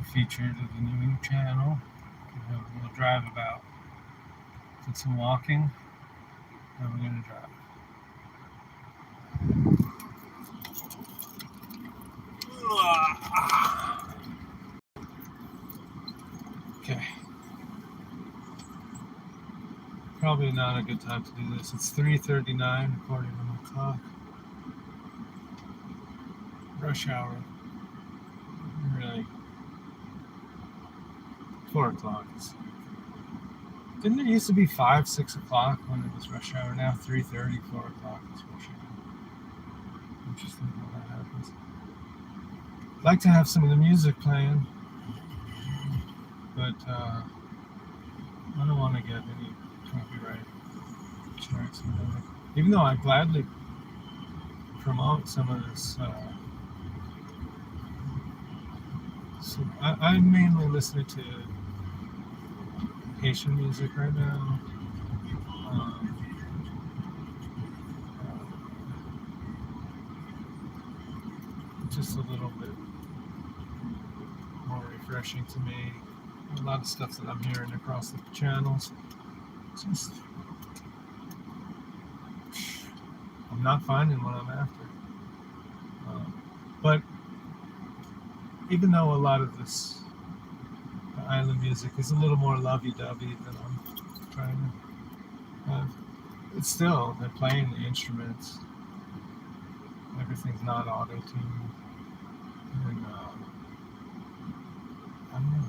feature to the new channel. We'll drive about, did some walking, and we're going to drive. Okay. Probably not a good time to do this. It's 3:39 according to my clock. Rush hour. Really. 4 o'clock. Didn't it used to be 5, 6 o'clock when it was rush hour? Now 3:30, 4 o'clock is rush hour. Interesting how that happens. I'd like to have some of the music playing, but I don't want to get any copyright strikes. Even though I gladly promote some of this. So I'm mainly listening to Haitian music right now. Just a little bit more refreshing to me. A lot of stuff that I'm hearing across the channels, just I'm not finding what I'm after. But even though a lot of this island music is a little more lovey-dovey than I'm trying to have, it's still, they're playing the instruments. Everything's not auto-tuned. And I don't know.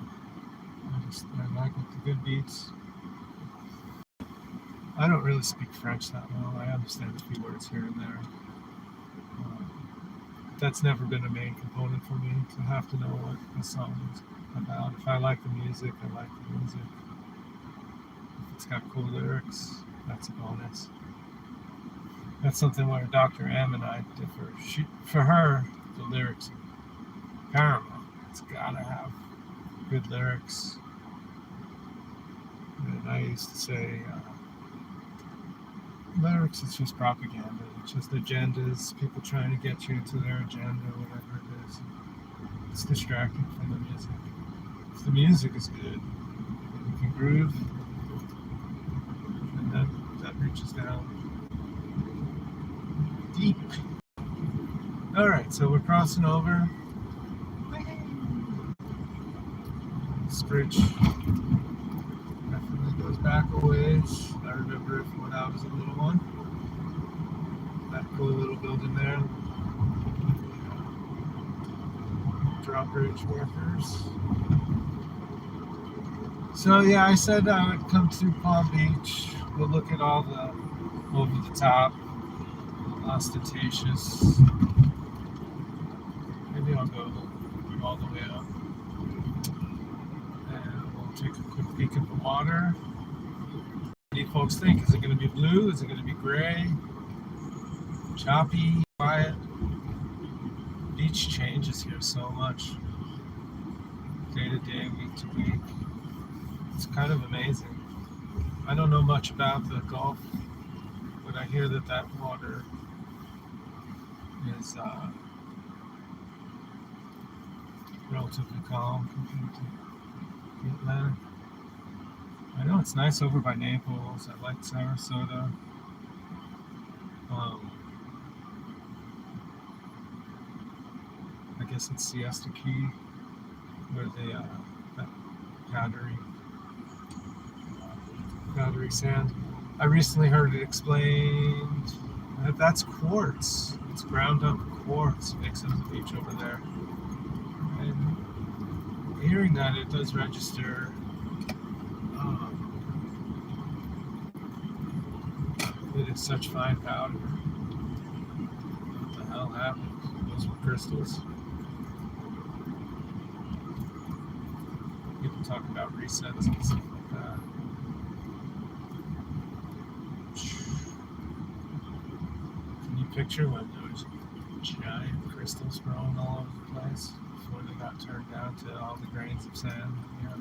I like it, the good beats. I don't really speak French that well. I understand a few words here and there. That's never been a main component for me, to have to know what a song is about. If I like the music, I like the music. If it's got cool lyrics, that's a bonus. That's something where Dr. M and I differ. For her, the lyrics are paramount. It's gotta have good lyrics. And I used to say, lyrics is just propaganda. It's just agendas, people trying to get you into their agenda, whatever it is. It's distracting from the music. If the music is good, you can groove, and that reaches down deep. Alright, so we're crossing over. This bridge definitely goes back a ways. I remember it from when I was a little one. That cool little building there. Drawbridge workers. So yeah, I said I would come through Palm Beach. We'll look at all the over the top, ostentatious. Maybe I'll go all the way up. And we'll take a quick peek at the water. What do you folks think? Is it going to be blue? Is it going to be gray? Choppy, quiet. Beach changes here so much, day to day, week to week. It's kind of amazing. I don't know much about the Gulf, but I hear that water is relatively calm compared to the Atlantic. I know it's nice over by Naples. I like Sarasota. I guess it's Siesta Key, where they that powdery sand. I recently heard it explained that that's quartz. It's ground up quartz makes up the beach over there. And hearing that, it does register. It is such fine powder. What the hell happened? Those were crystals. People talk about resets and stuff like that. Can you picture when there was giant crystals growing all over the place before they got turned down to all the grains of sand? Yeah,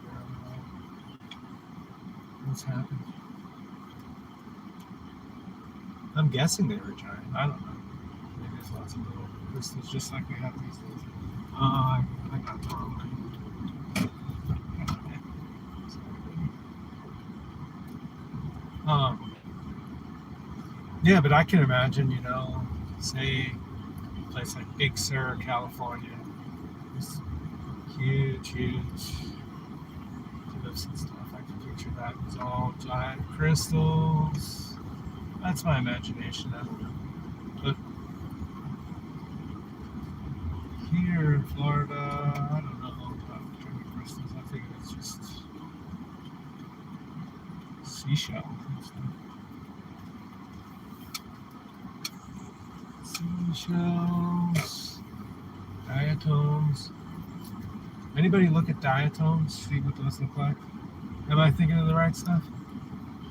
what's happened? I'm guessing they were giant. I don't know. Maybe there's lots of little crystals just like we have these days. I got the wrong way. Um, yeah, but I can imagine, say a place like Big Sur, California, this huge, huge cliffs and stuff. I can picture that. It's all giant crystals. That's my imagination. I don't know. But here in Florida, I don't know about giant crystals. I think it's just seashells and stuff. Seashells, diatoms. Anybody look at diatoms? See what those look like? Am I thinking of the right stuff?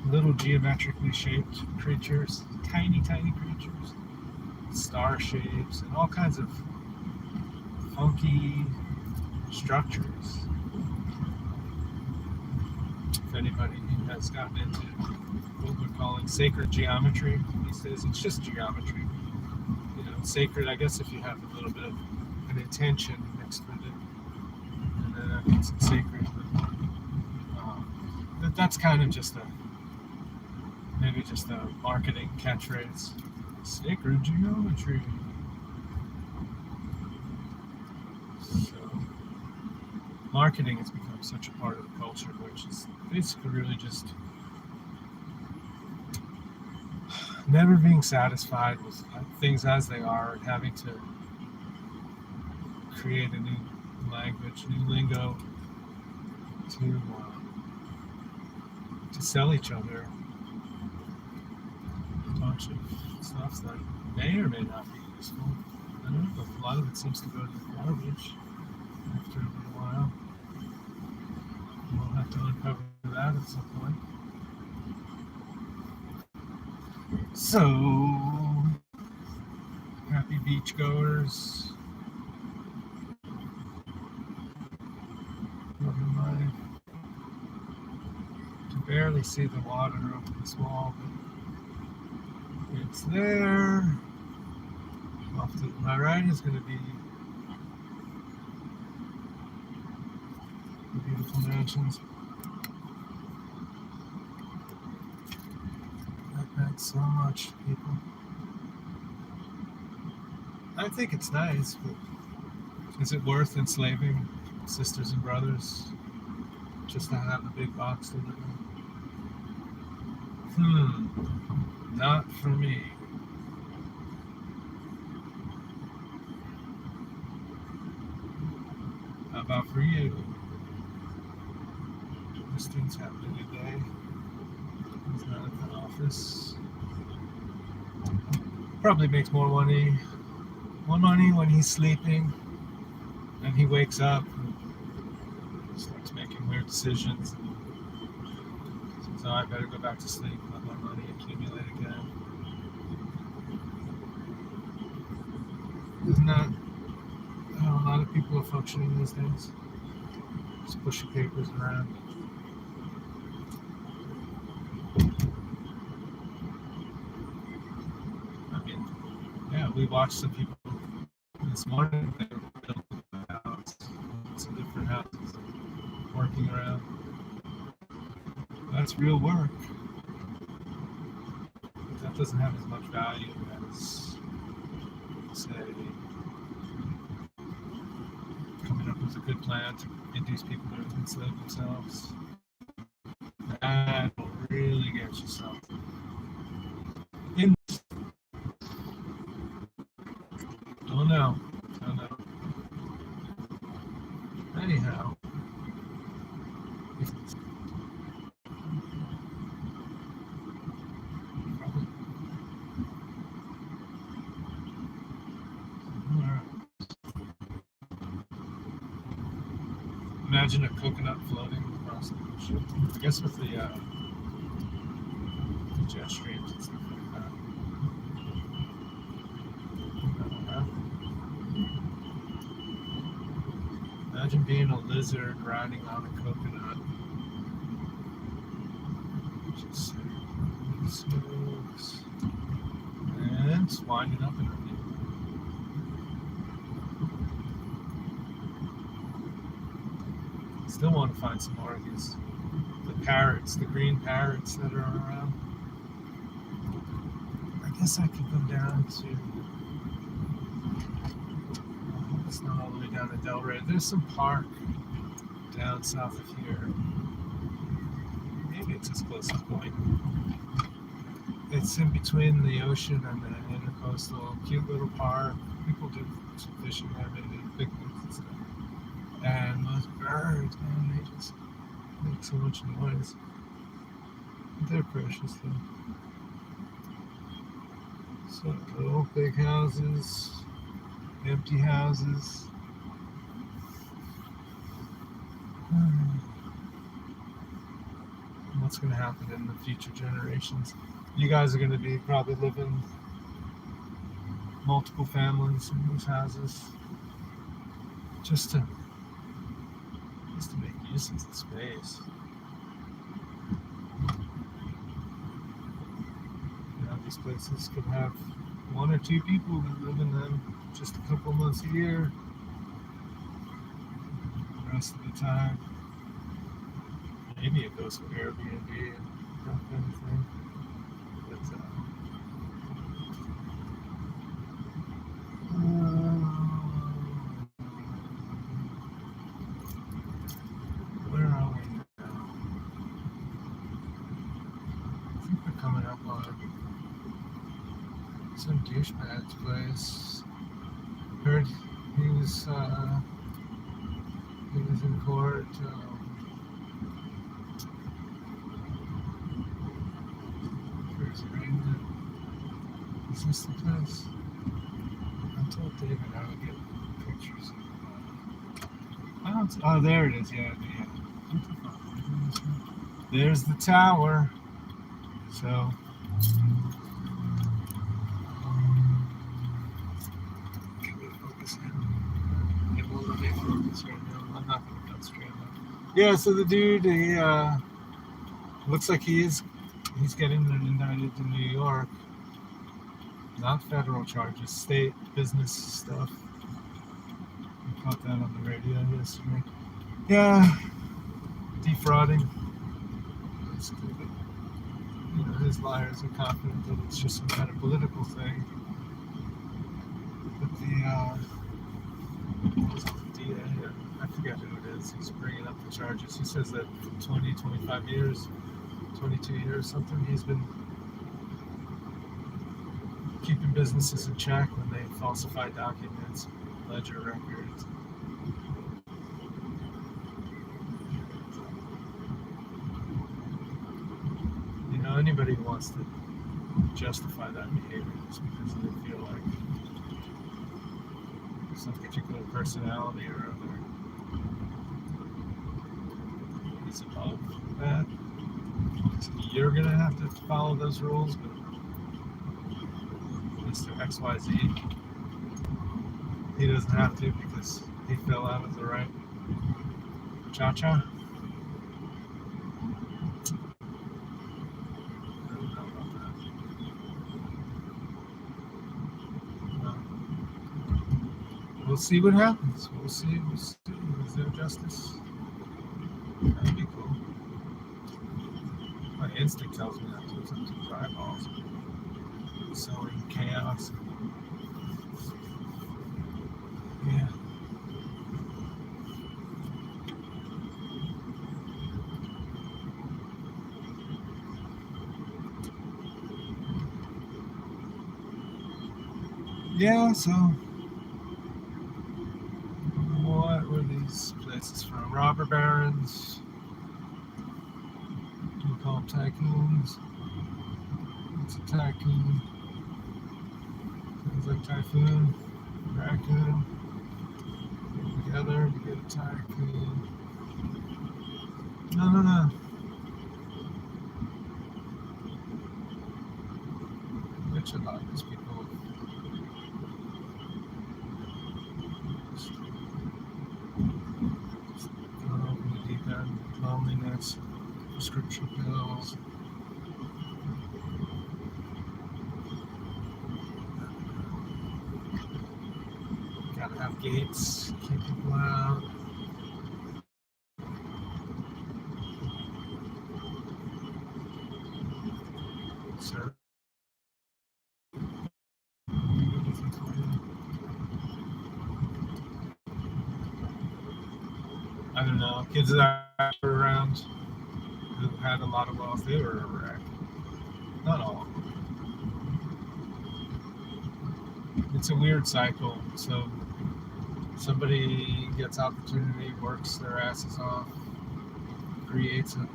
Little geometrically shaped creatures, tiny, tiny creatures, star shapes, and all kinds of funky structures. If anybody has gotten into what we're calling sacred geometry these days, it's just geometry. Sacred, I guess, if you have a little bit of an intention mixed with it, and then that makes it sacred. But that's kind of just maybe just a marketing catchphrase. Sacred geometry. So, marketing has become such a part of the culture, which is basically really just never being satisfied with things as they are and having to create a new language, new lingo to sell each other a bunch of stuff that may or may not be useful. I don't know, but a lot of it seems to go to the garbage after a little while. We'll have to uncover that at some point. So, happy beachgoers. I can barely see the water over this wall, but it's there. Off to my right is going to be the beautiful mansions. That meant so much, people. I think it's nice, but is it worth enslaving sisters and brothers just to have a big box to live in? Not for me. How about for you? Christine's having a good day. He's not at the office. Probably makes more money when he's sleeping. And he wakes up and starts making weird decisions. And says, I better go back to sleep, let my money accumulate again. Isn't that how a lot of people are functioning these days? Just pushing papers around. I mean, yeah, we watched some people this morning. They were building a house, some different houses, working around. That's real work. But that doesn't have as much value as, say, coming up with a good plan to induce people to enslave themselves. That will really get you something. Don't know. Anyhow. Imagine a coconut floating across the ocean. I guess with the jet streams and stuff like that. Imagine being a lizard riding on a coconut. Just smooth. And it's winding up in a Still want to find some more of these. The parrots, the green parrots that are around. guess I could go down to. It's not all the way down to Delray. There's some park down south of here. Maybe it's as close as Point. It's in between the ocean and the intercoastal. Cute little park. People do some fishing there, maybe picnics and stuff. And those birds, man, they just make so much noise. They're precious though. So little big houses, empty houses. What's going to happen in the future generations? You guys are going to be probably living multiple families in these houses, just to make use of the space. You know, these places could have one or two people that live in them just a couple months a year. The rest of the time, maybe it goes for Airbnb and that kind of thing. But where are we now? I think we're coming up on some douchebag's place. Heard he was in court. Is this the place? I told David I would get pictures. Oh, there it is. Yeah. There's the tower. So. Can we focus here? It won't let me focus right now. I'm not going to cut straight up. Yeah, so the dude, he looks like he's getting indicted in New York. Not federal charges, state business stuff. I caught that on the radio yesterday. Yeah, defrauding. Basically, but, you know, his liars are confident that it's just some kind of political thing. But the DA, I forget who it is, he's bringing up the charges. He says that for 20, 25 years, 22 years, something, he's been keeping businesses in check when they falsify documents, ledger records. You know, anybody who wants to justify that behavior just because they feel like some particular personality or other is above that. So you're gonna have to follow those rules, but Mr. XYZ, he doesn't have to because he fell out of the right cha-cha. I don't know about that. We'll see what happens. We'll see. Is there justice? That'd be cool. My instinct tells me that there's some two eyeballs. Sowing chaos. Yeah. Yeah, so what were these places from? Robber barons. We call them tycoons. It's a tycoon. Sounds like typhoon, raccoon. Together to get a tycoon. No. Which a lot of these people. The deep end, loneliness, prescription pills. Gotta have gates, keep people out. I don't know, kids that were around who had a lot of wealth, they were a wreck. Not all. It's a weird cycle. So somebody gets opportunity, works their asses off, creates an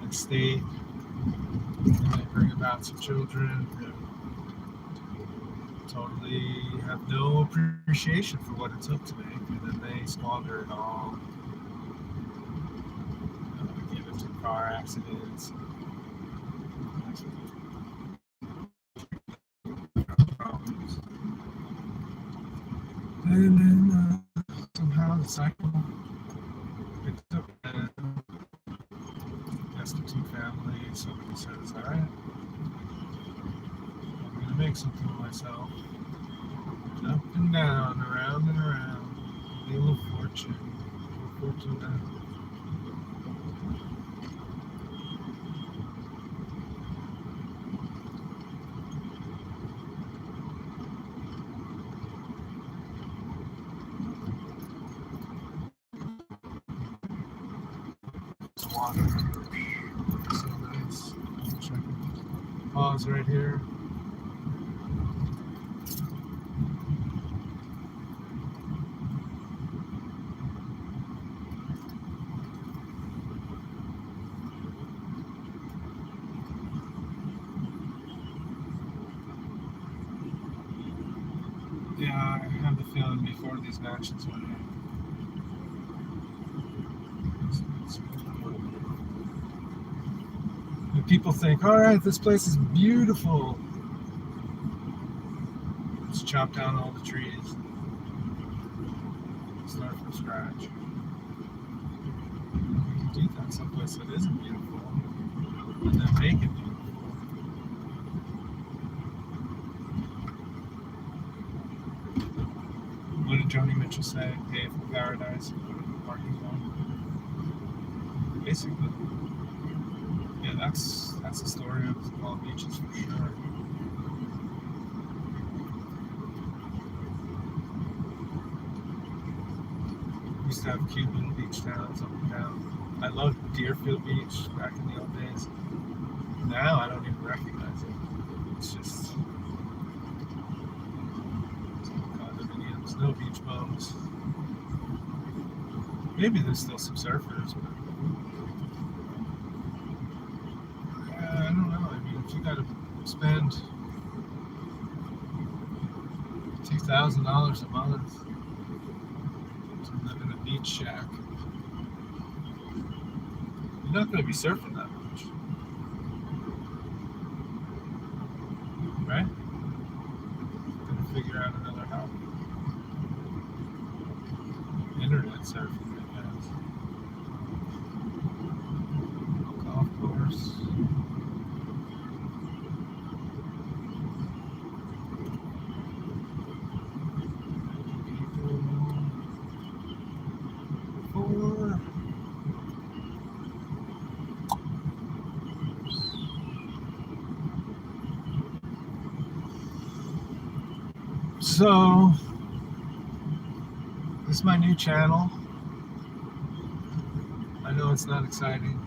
estate, and they bring about some children who totally have no appreciation for what it took to make, and then they squander it all. Get into car accidents, problems, and then somehow the cycle picks up and destitute family. Somebody says, "All right, I'm gonna make something of myself." Up and down, around and around, Wheel of Fortune, Fortuna. Water. So nice. Check it. Pause right here. Yeah, I have the feeling before these matches went in. And people think, all right, this place is beautiful. Let's chop down all the trees. Start from scratch. You can do that someplace that isn't beautiful and then make it beautiful. What did Joni Mitchell say? Pay for paradise and put it in the parking lot. Basically. Yeah, that's the story of Palm Beaches for sure. We used to have cute little beach towns up and down. I loved Deerfield Beach back in the old days. Now I don't even recognize it. It's just condominiums, no beach bums. Maybe there's still some surfers, but I don't know. I mean, if you got to spend $2,000 a month to live in a beach shack, you're not going to be surfing that much, right? Going to figure out another hobby. Internet surfing, I guess. Golf course. So, this is my new channel. I know it's not exciting.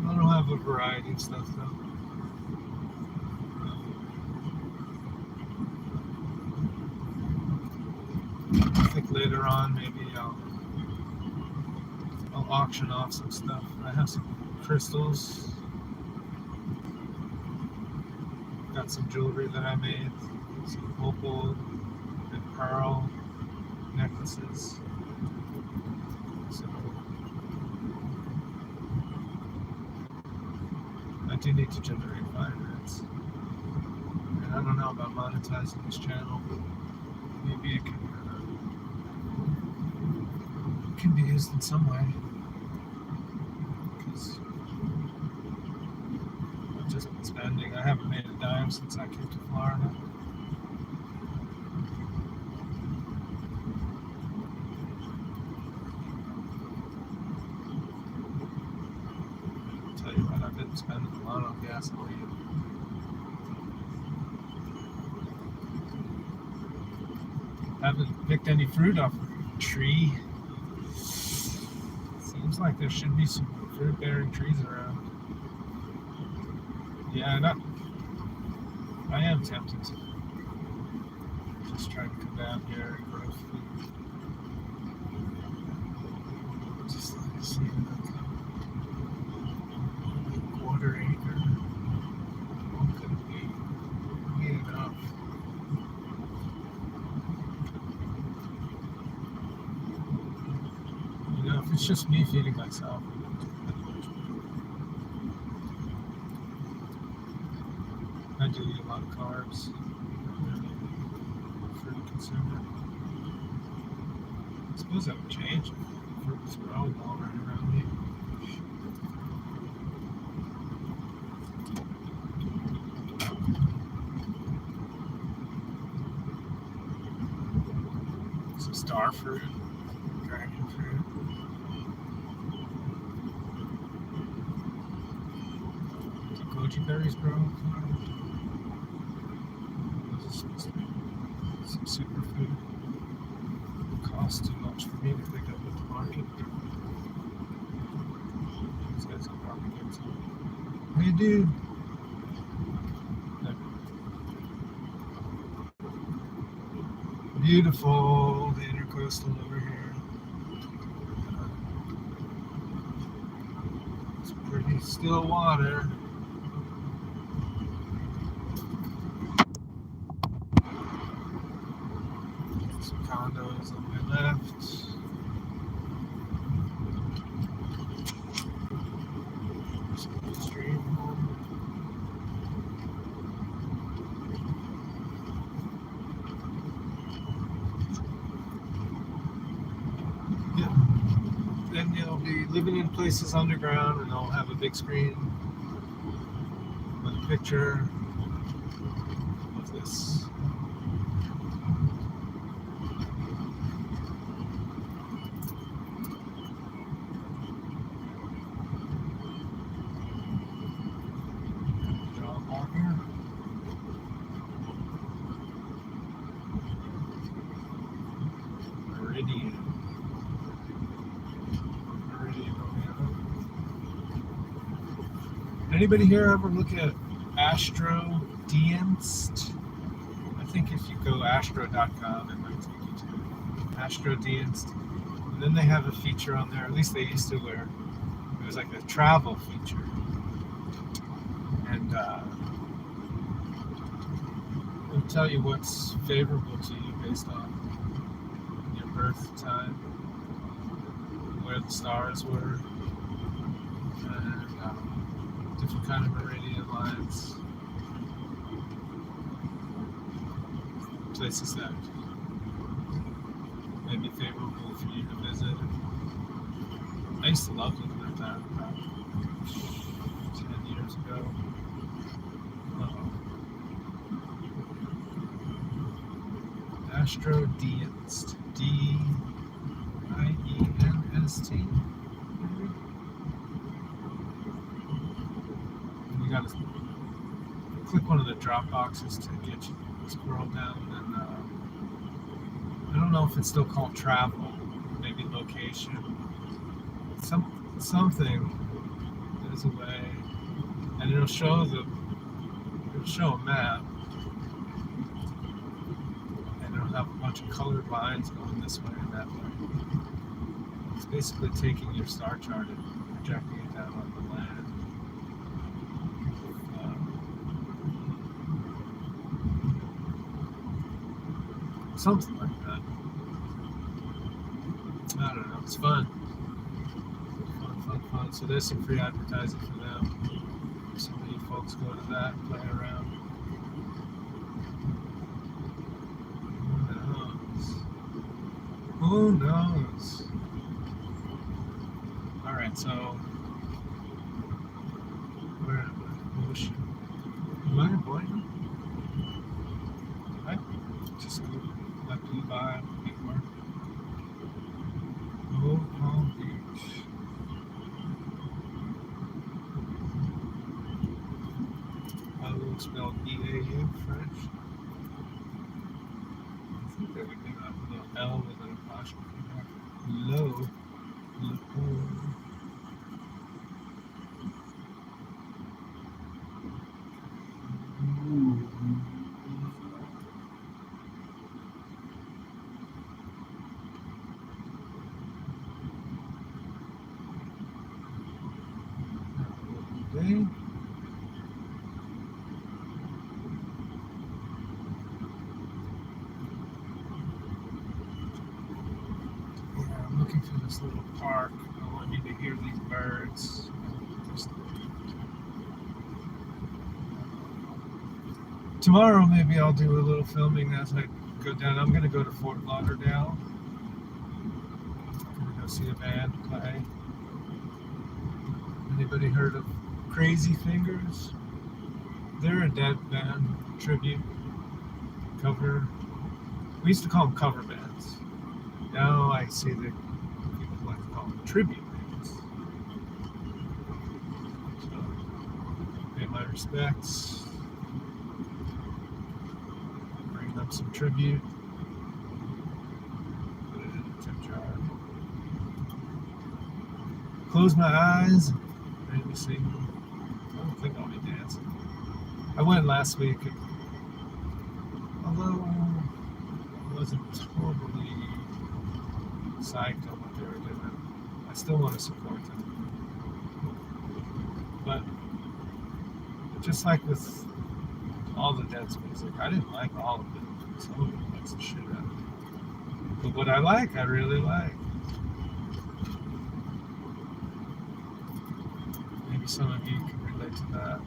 I don't have a variety of stuff though. I think later on maybe I'll auction off some stuff. I have some crystals. Got some jewelry that I made. Some opal and pearl necklaces. So I do need to generate 5 minutes. And I don't know about monetizing this channel, but maybe it can be used in some way. Because I've just been spending. I haven't made a dime since I came to Florida. I've been spending a lot on gasoline. Haven't picked any fruit off the tree. Seems like there should be some fruit-bearing trees around. Yeah, I am tempted to just try to come down here and grow food. Just like to see like a quarter acre. What could it be? Be enough. You know, if it's just me feeding myself, I do eat a lot of carbs. Fruit consumer. I suppose that would change if fruit was growing all right around me. Some star fruit, dragon fruit. Do goji berries grow? This is supposed to be some superfood. It costs too much for me to pick up at the market. These guys can probably get some. Hey, dude. Beautiful, the intercoastal over here. It's pretty still water. Some condos on my left. Some stream home. Yeah. Then you'll be living in places underground, and they'll have a big screen with a picture of this. John Walker. Meridian. Anybody here ever look at Astro Dienst? I think if you go astro.com, it might take you to Astro Dienst. And then they have a feature on there, at least they used to, where it was like a travel feature. And it'll tell you what's favorable to you based on your birth time, where the stars were, and different kind of meridian lines, places that may be favorable for you to visit. I used to love looking at that about 10 years ago. Astro Dienst. D-I-E-N-S-T. You gotta click one of the drop boxes to get you scroll down, and I don't know if it's still called travel, maybe location, something. There's a way, and it'll show a map, and it'll have a bunch of colored lines going this way and that way. It's basically taking your star chart and projecting it down on the land. Something like that. I don't know. It's fun. Fun. So there's some free advertising for them. Some of you folks go to that and play around. Who knows? Alright, so where am I? Ocean. Am I in Boynton? I just left you by before. Old Palm Beach. How do you spell E-A-U, French? I think they would do that little L with an apostrophe. Low. Okay. Yeah, I'm looking through this little park. I want you to hear these birds. Tomorrow, maybe I'll do a little filming as I go down. I'm going to go to Fort Lauderdale. I'm going to go see a band play. Anybody heard of Crazy Fingers? They're a dead band, tribute, cover. We used to call them cover bands. Now I see that people like to call them tribute bands. So, pay my respects. Bring them some tribute. Put it in a tip jar. Close my eyes. Maybe sing. I don't think I'll be dancing. I went last week, and although I wasn't totally psyched on what they were doing, I still want to support them. But just like with all the Dead's music, I didn't like all of it. Some of it makes the shit out of it. But what I like, I really like. Maybe some of you can relate to that.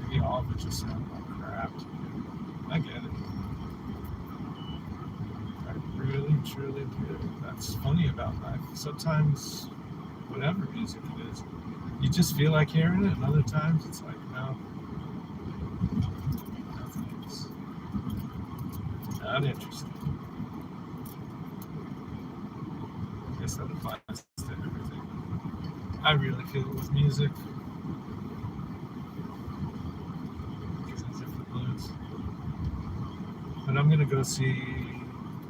Maybe all of it just sound like crap. I get it. I really, truly do. That's funny about life. Sometimes, whatever music it is, you just feel like hearing it, and other times it's like, no, nothing's not interesting. I guess that applies to everything. I really feel it with music. Because it's different moods. But I'm gonna go see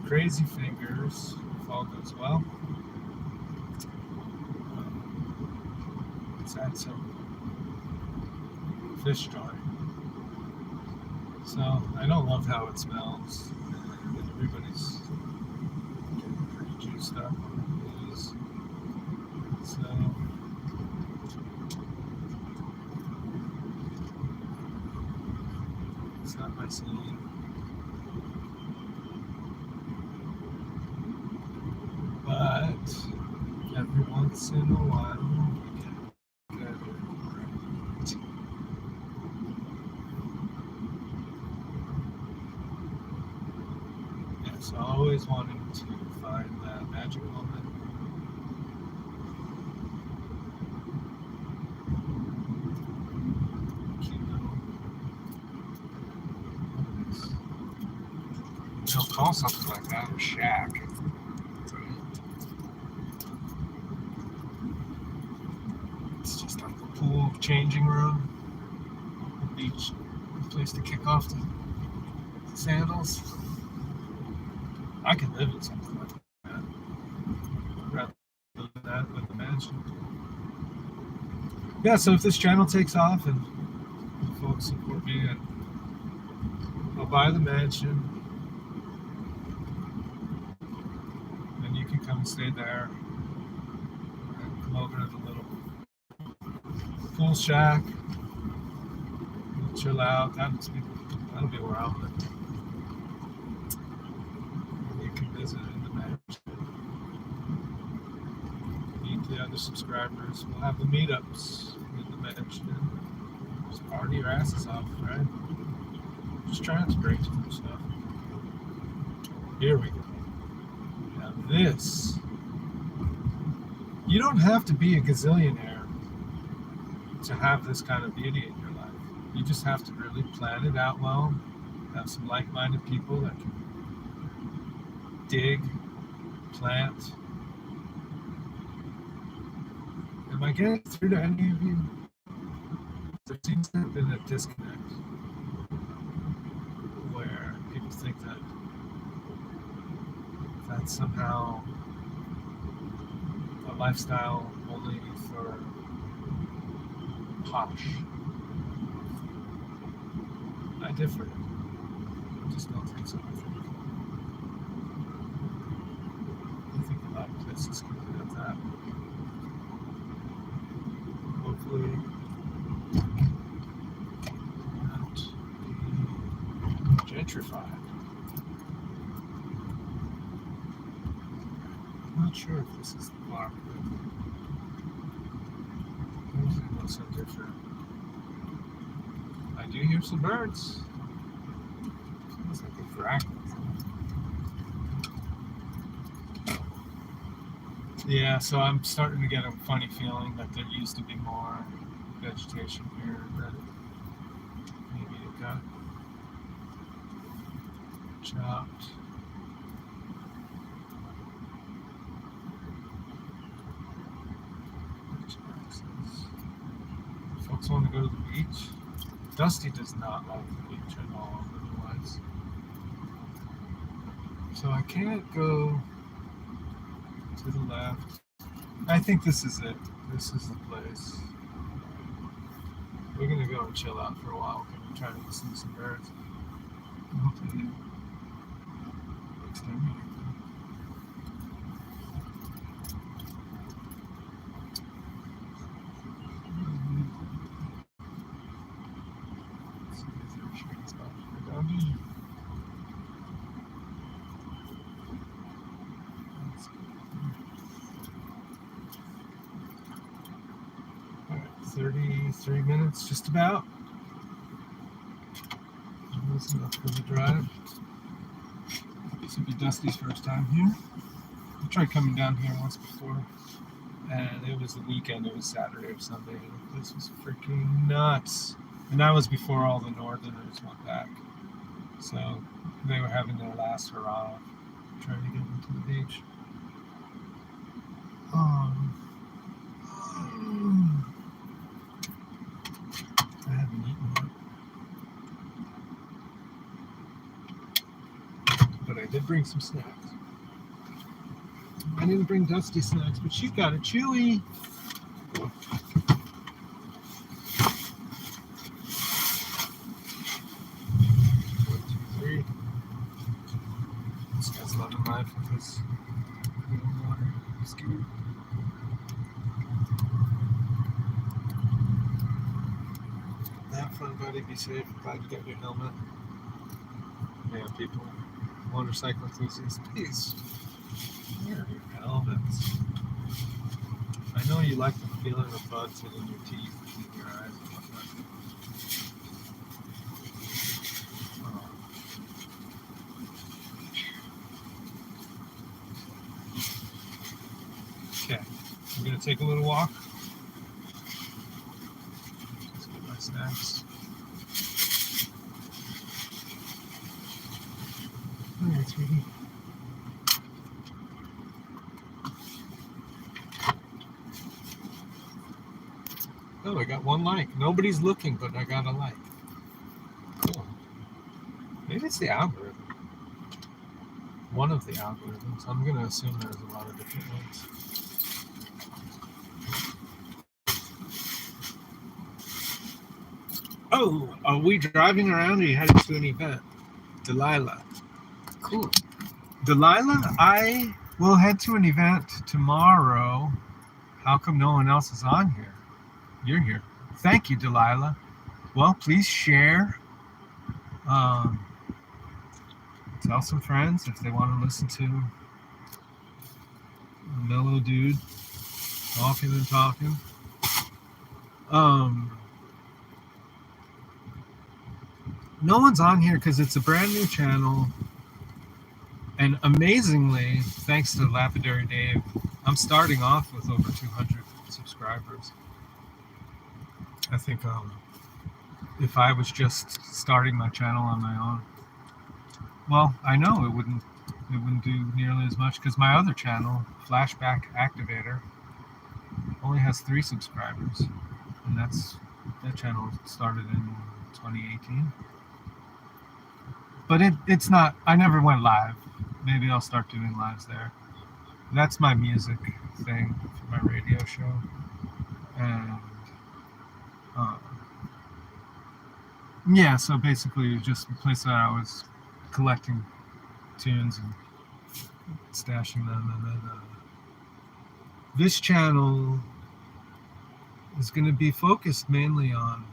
Crazy Fingers if all goes well. Let's add some fish joy. So I don't love how it smells. Everybody's getting pretty juiced up on booze. So it's not my scene. But every once in a while we get together. Right? Yes, always wanting to find that magic moment. Cute little. You don't call something like that a shack. It's just like a pool, changing room, a beach, a place to kick off the sandals. I could live in something like that. Rather than that with the mansion. Yeah, so if this channel takes off and folks support me, and I'll buy the mansion, and you can come and stay there, and come over to the little pool shack, we'll chill out. That'll be where I'll live. You can visit in the mansion, meet the other subscribers. We'll have the meetups in the mansion. Just party your asses off, right? Just trying to break some stuff. Here we go. Now this. You don't have to be a gazillionaire to have this kind of beauty in your life. You just have to really plan it out well, have some like-minded people that can dig, plant. Am I getting through to any of you? There seems to have been a disconnect where people think that somehow lifestyle only for posh. I differ. I just don't think so. I think a lot of places can have that. Hopefully not be gentrified. I'm not sure if this is the park, but usually it looks so different. I do hear some birds. Sounds like a fractal. Yeah, so I'm starting to get a funny feeling that there used to be more vegetation here, that maybe it got chopped. Folks want to go to the beach. Dusty does not like the beach at all, otherwise. So I can't go to the left. I think this is it. This is the place. We're gonna go and chill out for a while. We're gonna try to listen to some birds. Hopefully it exterminate them. Let's see if there's a shooting spot for doggy. Let's go. Alright, 33 minutes just about. That's enough for the drive. This will be Dusty's first time here. I tried coming down here once before, and it was the weekend. It was Saturday or Sunday. This was freaking nuts. And that was before all the Northerners went back. So they were having their last hurrah, trying to get into the beach. I haven't eaten yet. But I did bring some snacks. I didn't bring Dusty snacks, but she got a Chewy. 3. This guy's loving life with his water. Scared. Have fun, buddy. Be safe. Glad you got your helmet. Man, people, motorcycle enthusiasts, please wear your helmets. I know you like the feeling of bugs hitting your teeth and your eyes and whatnot. Okay, I'm going to take a little walk. Let's get my snacks. Alright, sweetie. Oh, I got one like. Nobody's looking, but I got a like. Cool. Maybe it's the algorithm. One of the algorithms. I'm going to assume there's a lot of different ones. Oh, are we driving around or are you headed to an event? Delilah. Cool. Delilah, I will head to an event tomorrow. How come no one else is on here? You're here. Thank you, Delilah. Well, please share. Tell some friends if they want to listen to a mellow dude talking and talking. No one's on here because it's a brand new channel. And amazingly, thanks to Lapidary Dave, I'm starting off with over 200 subscribers. I think if I was just starting my channel on my own, well, I know it wouldn't do nearly as much because my other channel, Flashback Activator, only has 3 subscribers, and that channel started in 2018. But it's not. I never went live. Maybe I'll start doing lives there. That's my music thing for my radio show. And um, yeah, so basically it was just a place that I was collecting tunes and stashing them. And then this channel is going to be focused mainly on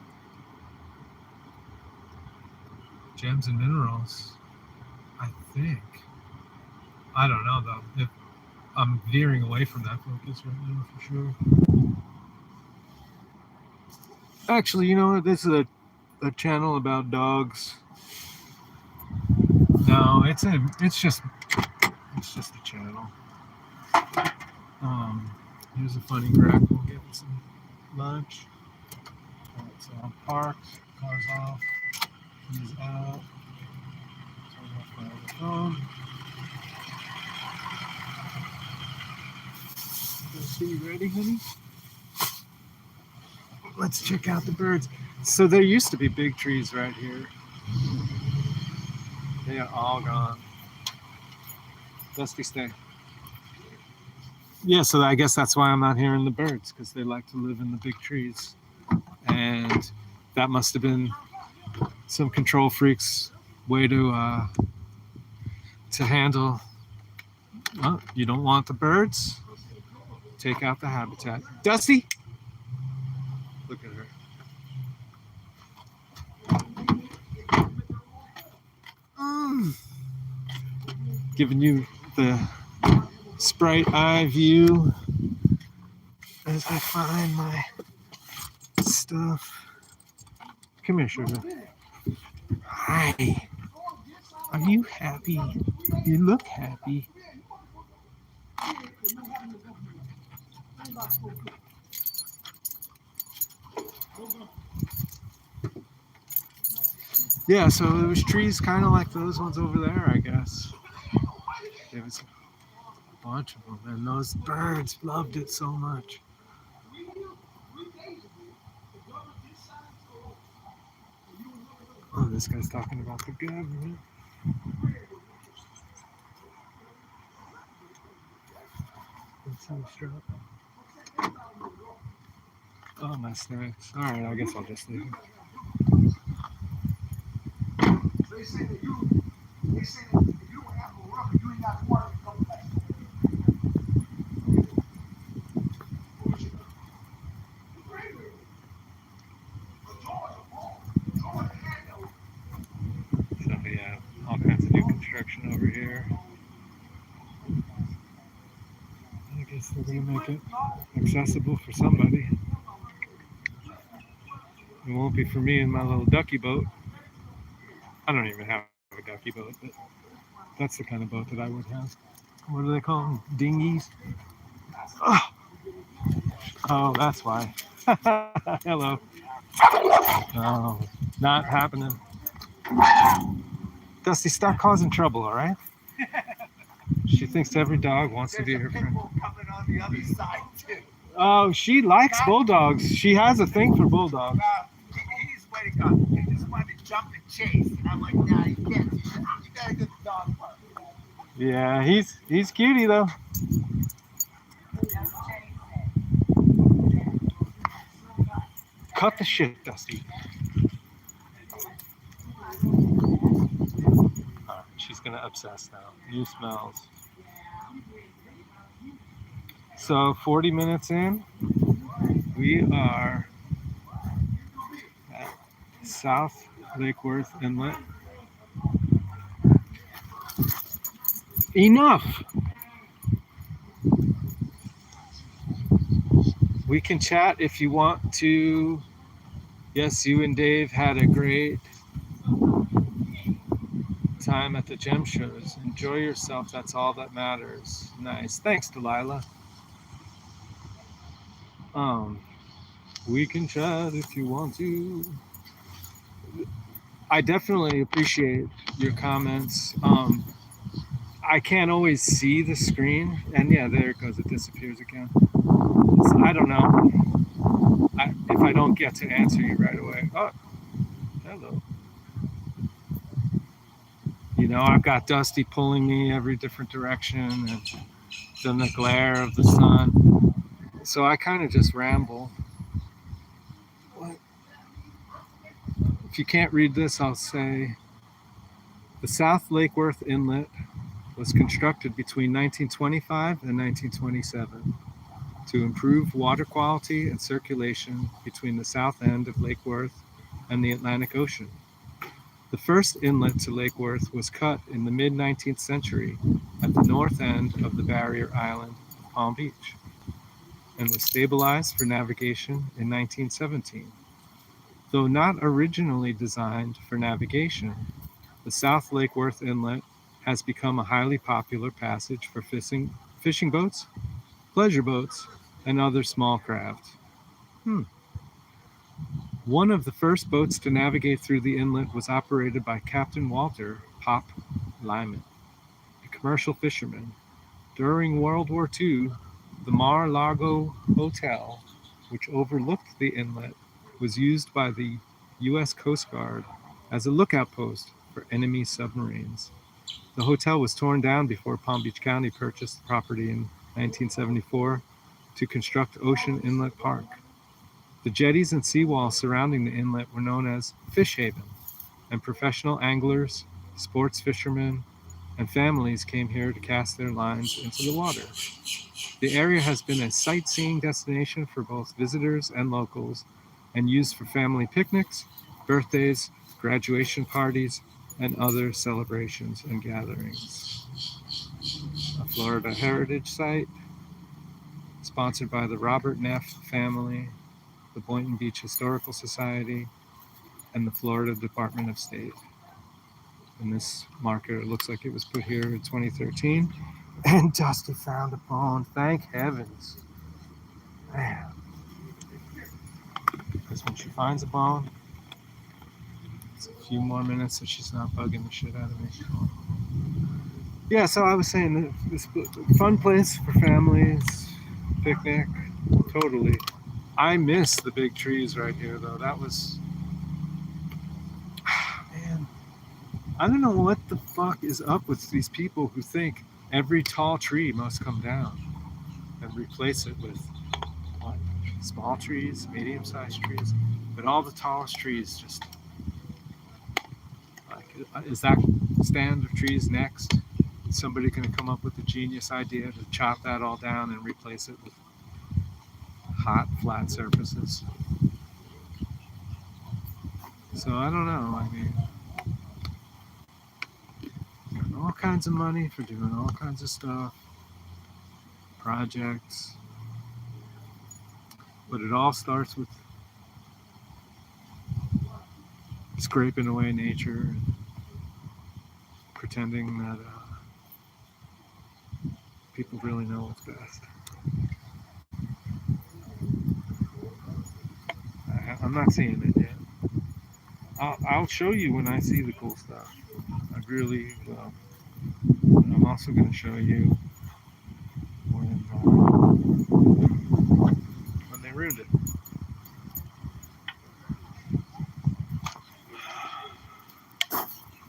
gems and minerals, I think. I don't know though. If I'm veering away from that focus right now for sure. Actually, you know what? This is a channel about dogs. No, it's just a channel. Here's a funny grackle getting some lunch. Alright, so I'm parked, car's off, he's out, turn off my other phone. So you ready, honey? Let's check out the birds. So there used to be big trees right here. They are all gone. Dusty, stay. Yeah, so I guess that's why I'm not hearing the birds, because they like to live in the big trees. And that must have been some control freak's way to handle. Well, you don't want the birds? Take out the habitat. Dusty? Look at her. Giving you the sprite eye view as I find my stuff. Come here, sugar. Hi. Are you happy? You look happy. Yeah, so there was trees kind of like those ones over there, I guess. There was a bunch of them, and those birds loved it so much. Oh, this guy's talking about the government. Let's see what's up. Oh, my snacks. All right, I guess I'll just leave them. They say that you don't have no rubber, you ain't got to work a couple times. So yeah, all kinds of new construction over here. I guess they're gonna make it accessible for somebody. It won't be for me and my little ducky boat. I don't even have a ducky boat, but that's the kind of boat that I would have. What do they call them? Dinghies? Oh, that's why. Hello. Oh, not happening. Dusty, stop causing trouble, all right? She thinks every dog wants to be her friend. Coming on the other side too. Oh, she likes bulldogs. She has a thing for bulldogs. He's way to go. He just wanted to jump and chase, and I'm like, nah, you can't. You gotta get the dog park. Yeah, he's cutie though. Cut the shit, Dusty. Alright, she's gonna obsess now. New smells. So 40 minutes in, we are at South Lake Worth Inlet. Enough! We can chat if you want to. Yes, you and Dave had a great time at the gem shows. Enjoy yourself, that's all that matters. Nice. Thanks, Delilah. We can chat if you want to. I definitely appreciate your comments. I can't always see the screen, and yeah, there it goes, it disappears again. So I don't know if I don't get to answer you right away. Oh, hello. You know, I've got Dusty pulling me every different direction, and than the glare of the sun. So I kind of just ramble. What? If you can't read this, I'll say the South Lake Worth Inlet was constructed between 1925 and 1927 to improve water quality and circulation between the south end of Lake Worth and the Atlantic Ocean. The first inlet to Lake Worth was cut in the mid-19th century at the north end of the barrier island of Palm Beach and was stabilized for navigation in 1917. Though not originally designed for navigation, the South Lake Worth Inlet has become a highly popular passage for fishing boats, pleasure boats, and other small craft. One of the first boats to navigate through the inlet was operated by Captain Walter Pop Lyman, a commercial fisherman. During World War II, the Mar-a-Lago Hotel, which overlooked the inlet, was used by the U.S. Coast Guard as a lookout post for enemy submarines. The hotel was torn down before Palm Beach County purchased the property in 1974 to construct Ocean Inlet Park. The jetties and seawalls surrounding the inlet were known as Fish Haven, and professional anglers, sports fishermen, and families came here to cast their lines into the water. The area has been a sightseeing destination for both visitors and locals, and used for family picnics, birthdays, graduation parties, and other celebrations and gatherings. A Florida heritage site, sponsored by the Robert Neff family, the Boynton Beach Historical Society, and the Florida Department of State. And this marker looks like it was put here in 2013. And Dusty found a bone. Thank heavens. Man. Because when she finds a bone, it's a few more minutes so she's not bugging the shit out of me. Yeah, so I was saying that this fun place for families, picnic, totally. I miss the big trees right here, though. That was, man, I don't know what the fuck is up with these people who think every tall tree must come down and replace it with what, small trees, medium-sized trees, but all the tallest trees just, like, is that stand of trees next? Is somebody going to come up with a genius idea to chop that all down and replace it with hot, flat surfaces? So I don't know. I mean, all kinds of money for doing all kinds of stuff, projects, but it all starts with scraping away nature and pretending that people really know what's best. I'm not seeing it yet. I'll show you when I see the cool stuff. I really will. I'm also going to show you when they ruined it.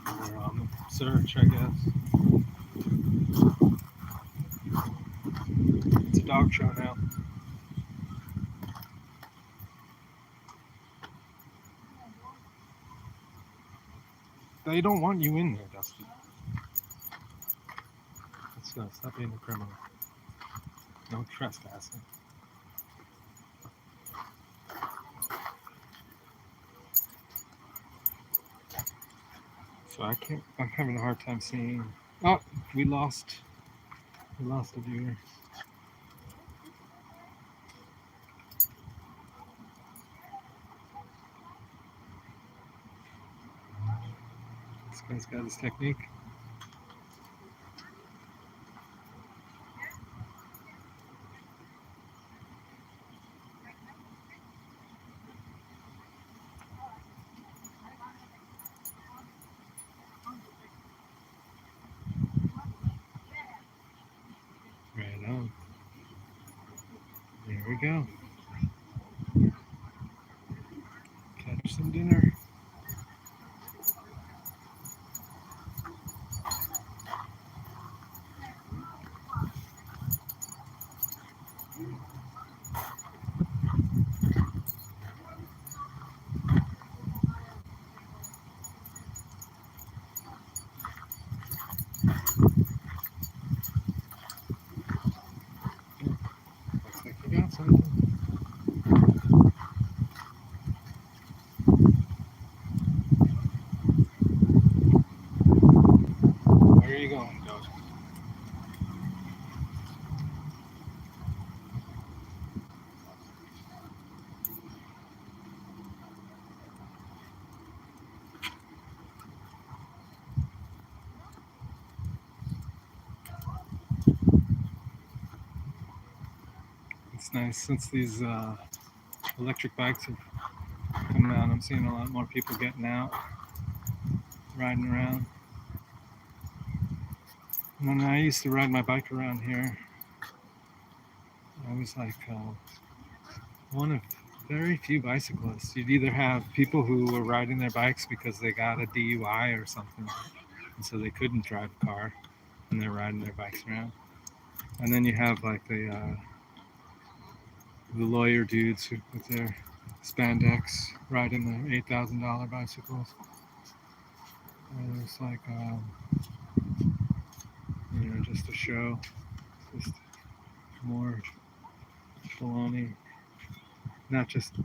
We're on the search, I guess. It's a dog show now. They don't want you in there, Dusty. Let's go. Stop being a criminal. No trespassing. So I'm having a hard time seeing. Oh, we lost a viewer. This guy's got his technique. Right on. There we go. Catch some dinner. It's nice since these electric bikes have come out. I'm seeing a lot more people getting out, riding around. When I used to ride my bike around here, I was like one of very few bicyclists. You'd either have people who were riding their bikes because they got a DUI or something, and so they couldn't drive a car, and they're riding their bikes around. And then you have like the lawyer dudes with their spandex riding their $8,000 bicycles. And it's like, just a show, just more baloney. Not just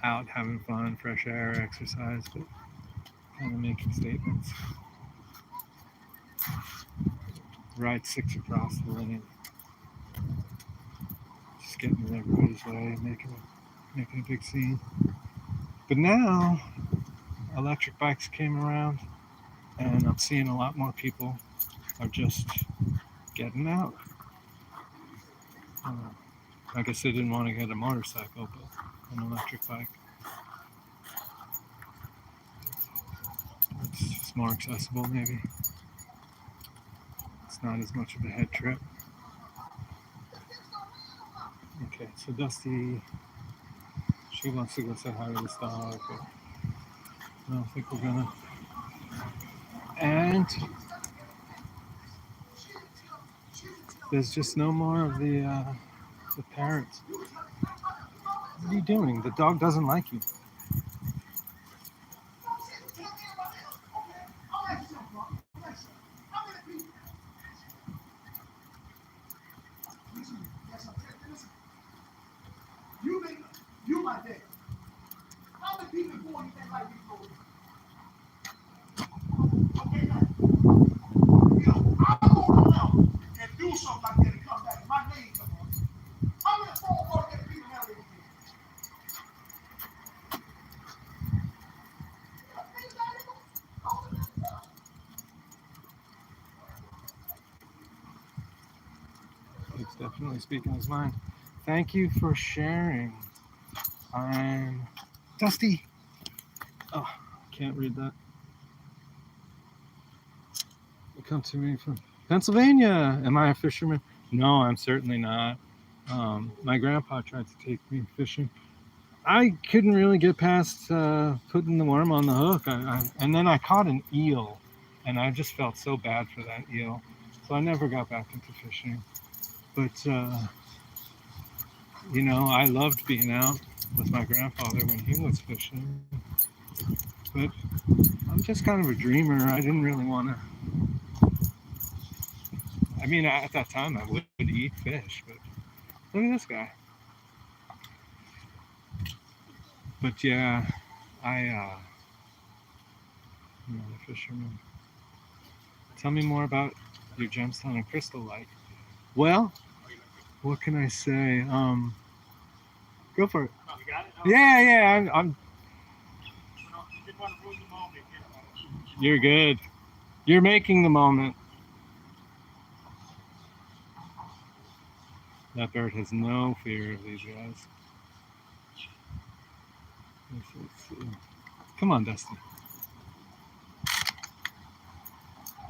out having fun, fresh air, exercise, but kind of making statements. Ride 6 across the lane. Just getting in everybody's way, making a big scene. But now, electric bikes came around, and I'm seeing a lot more people are just getting out. I guess they didn't want to get a motorcycle, but an electric bike. It's just more accessible, maybe. It's not as much of a head trip. Okay, so Dusty, she wants to go say hi to this dog, but I don't think we're gonna. And there's just no more of the parrots. What are you doing? The dog doesn't like you. You my dad. How many people born you think like me? Okay, now. I'm gonna go out and do something like that and come back. My name come on. How many phone calls get people now? He's definitely speaking his mind. Thank you for sharing. I'm Dusty. Oh, can't read that. You come to me from Pennsylvania. Am I a fisherman? No, I'm certainly not. My grandpa tried to take me fishing. I couldn't really get past putting the worm on the hook. And then I caught an eel, and I just felt so bad for that eel. So I never got back into fishing. But, I loved being out with my grandfather when he was fishing. But I'm just kind of a dreamer. I didn't really want to. I mean, at that time, I would eat fish, but look at this guy. But yeah, I'm not a fisherman. Tell me more about your gemstone and crystal light. Well, what can I say? Go for it. You got it? Yeah, I'm. You're good. You're making the moment. That bird has no fear of these guys. Let's see. Come on, Dusty.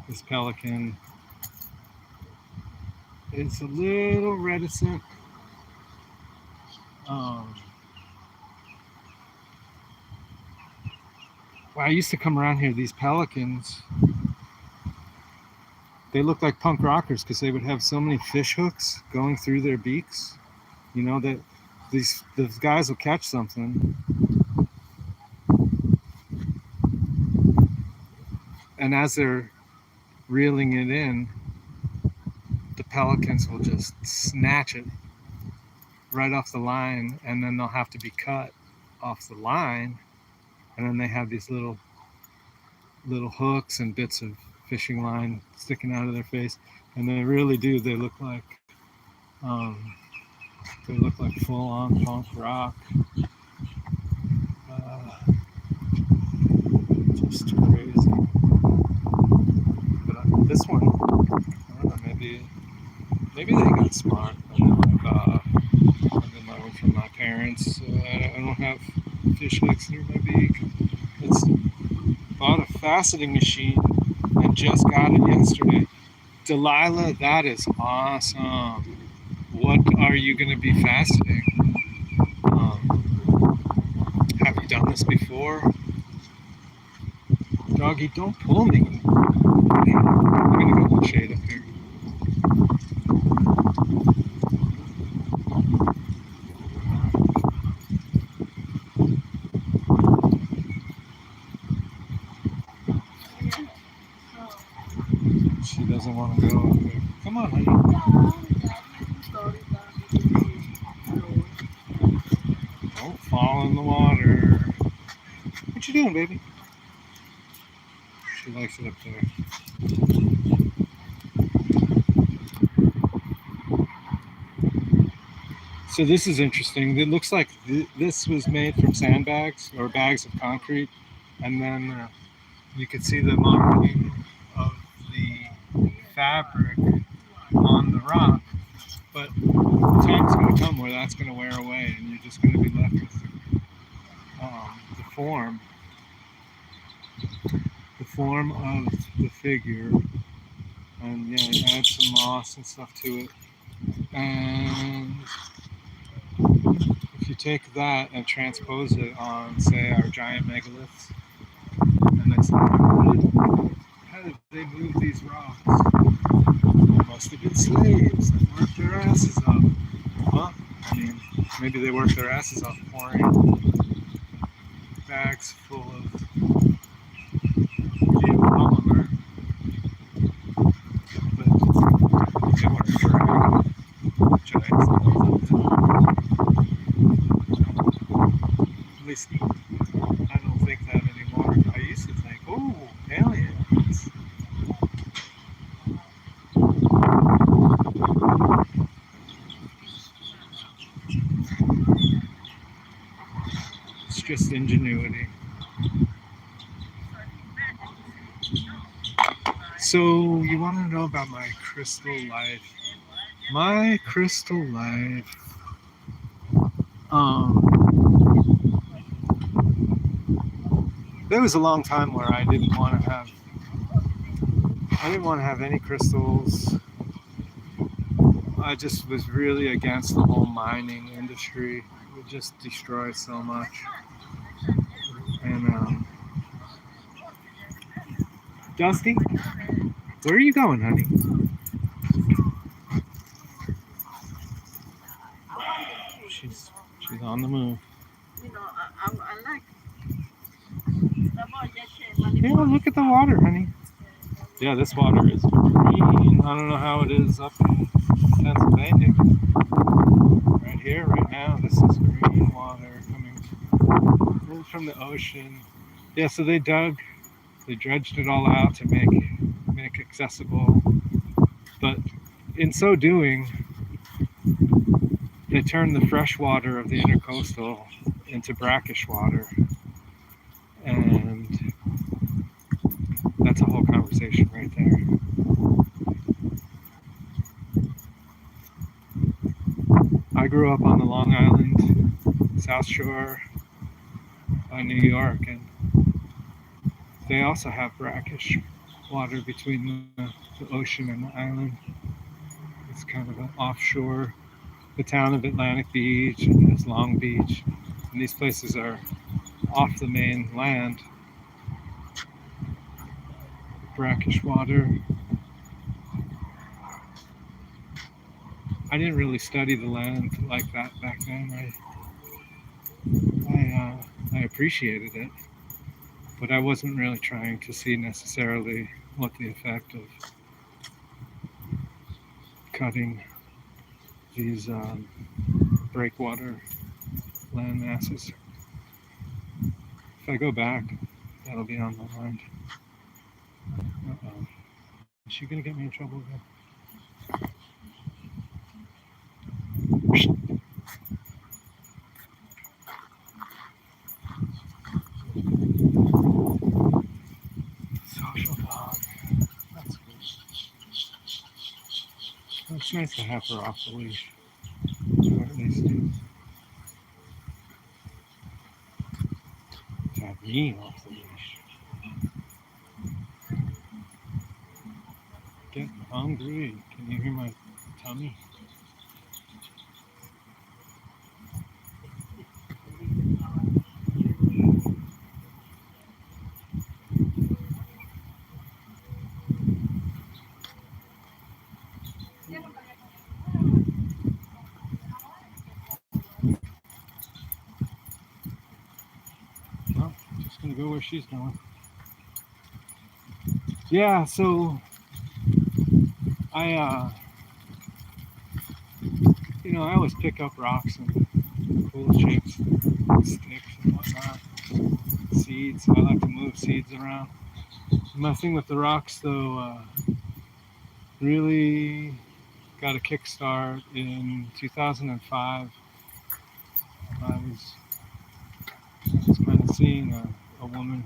This pelican is a little reticent. When I used to come around here, these pelicans, they look like punk rockers because they would have so many fish hooks going through their beaks. You know, that these guys will catch something, and as they're reeling it in, the pelicans will just snatch it right off the line, and then they'll have to be cut off the line, and then they have these little hooks and bits of fishing line sticking out of their face, and they really do. They look like full-on punk rock. Just crazy. But this one, I don't know, maybe they got smart. And they're like, insurance. I don't have fish hooks near my beak. It's bought a faceting machine and just got it yesterday. Delilah, that is awesome. What are you going to be faceting? Have you done this before? Doggy, don't pull me. I'm going to go in the shade up here. She doesn't want to go up there. Come on, honey. Don't fall in the water. What you doing, baby? She likes it up there. So this is interesting. It looks like this was made from sandbags or bags of concrete, and then you could see the marking of the fabric on the rock. But time's going to come where that's going to wear away, and you're just going to be left with the form of the figure. And yeah, add some moss and stuff to it. And if you take that and transpose it on, say, our giant megaliths, and it's like, how did they move these rocks? They must have been slaves that worked their asses off. Huh? I mean, maybe they worked their asses off pouring bags full of geopolymer, but they weren't dragging giants. At least I don't think that anymore. I used to think, oh, aliens. It's just ingenuity. So you want to know about my crystal life? My crystal life. There was a long time where I didn't want to have any crystals. I just was really against the whole mining industry. It just destroys so much. And Dusty, where are you going, honey? She's on the move. I like. Yeah, look at the water, honey. Yeah, this water is green. I don't know how it is up in Pennsylvania. Right here, right now, this is green water coming from the ocean. Yeah, so they dredged it all out to make accessible. But in so doing, they turned the fresh water of the intercoastal into brackish water. And that's a whole conversation right there. I grew up on the Long Island, South Shore, New York, and they also have brackish water between the ocean and the island. It's kind of an offshore. The town of Atlantic Beach, and there's Long Beach, and these places are off the main land. Brackish water. I didn't really study the land like that back then. I appreciated it, but I wasn't really trying to see necessarily what the effect of cutting these breakwater land masses. If I go back, that'll be on my mind. Uh-oh. Is she gonna get me in trouble again? Social dog. That's good. It's nice to have her off the leash. Or at least me off the leash. Getting hungry. Can you hear my tummy? No, just gonna go where she's going. Yeah, so I I always pick up rocks and cool shapes, sticks and whatnot, seeds. I like to move seeds around. My thing with the rocks, though, really got a kickstart in 2005. I was kind of seeing a woman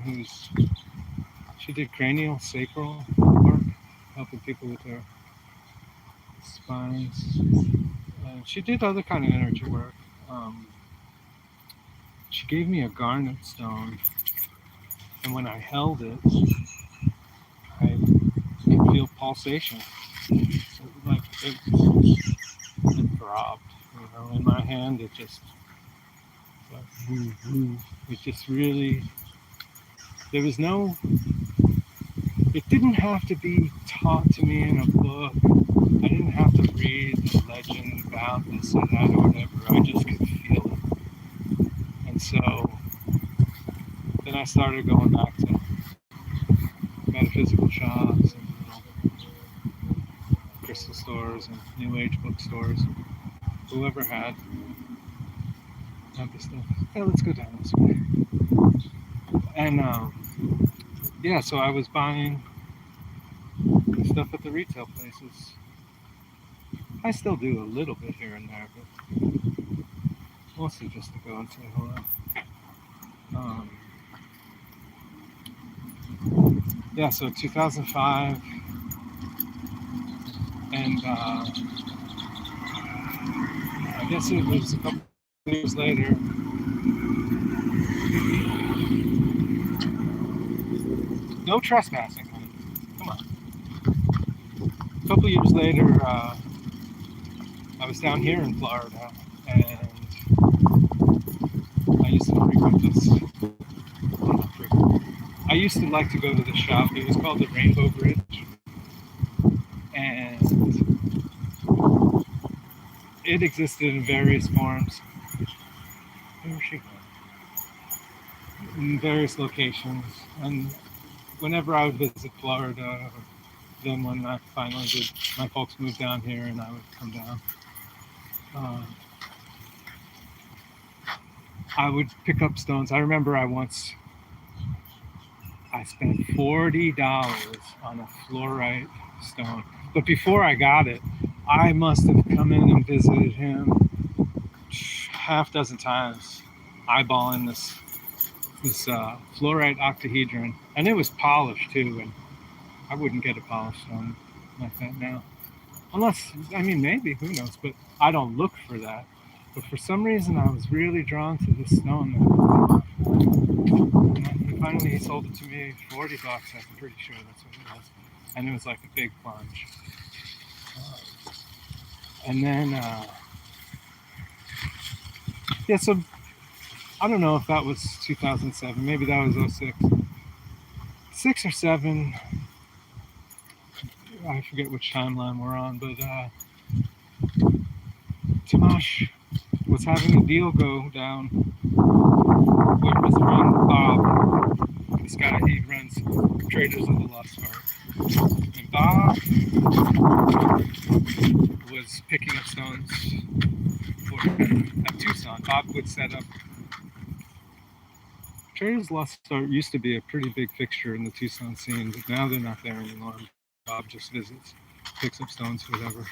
she did cranial sacral work, helping people with their spines. And she did other kind of energy work. She gave me a garnet stone, and when I held it, I could feel pulsation. So like it throbbed, in my hand. It just like woo, woo. It just really. There was no. It didn't have to be taught to me in a book. I didn't have to read the legend about this or that or whatever. I just could feel it. And so then I started going back to metaphysical shops and crystal stores and new age bookstores. Whoever had this stuff. Yeah, let's go down this way. And yeah, so I was buying stuff at the retail places. I still do a little bit here and there, but mostly just to go and say hello. Yeah, so 2005, and I guess it was a couple years later. No trespassing, honey. Come on. A couple years later, I was down here in Florida, and I used to frequent this. I used to like to go to the shop. It was called the Rainbow Bridge, and it existed in various forms. Where is she going? In various locations, and whenever I would visit Florida, then when I finally did, my folks moved down here, and I would come down. I would pick up stones. I remember I spent $40 on a fluorite stone. But before I got it, I must have come in and visited him half dozen times, eyeballing this fluorite octahedron, and it was polished too. And I wouldn't get a polished stone like that now, unless maybe, who knows? But I don't look for that. But for some reason, I was really drawn to this stone. And finally, he sold it to me $40. I'm pretty sure that's what it was. And it was like a big plunge. And then, yeah, so I don't know if that was 2007. Maybe that was 06. 6 or 7. I forget which timeline we're on, but Tomash was having a deal go down with his friend Bob. This guy, he runs Traders of the Lost Art. And Bob was picking up stones for him at Tucson. Bob would set up. Traders of the Lost Art used to be a pretty big fixture in the Tucson scene, but now they're not there anymore. Bob just visits, picks up stones, whatever.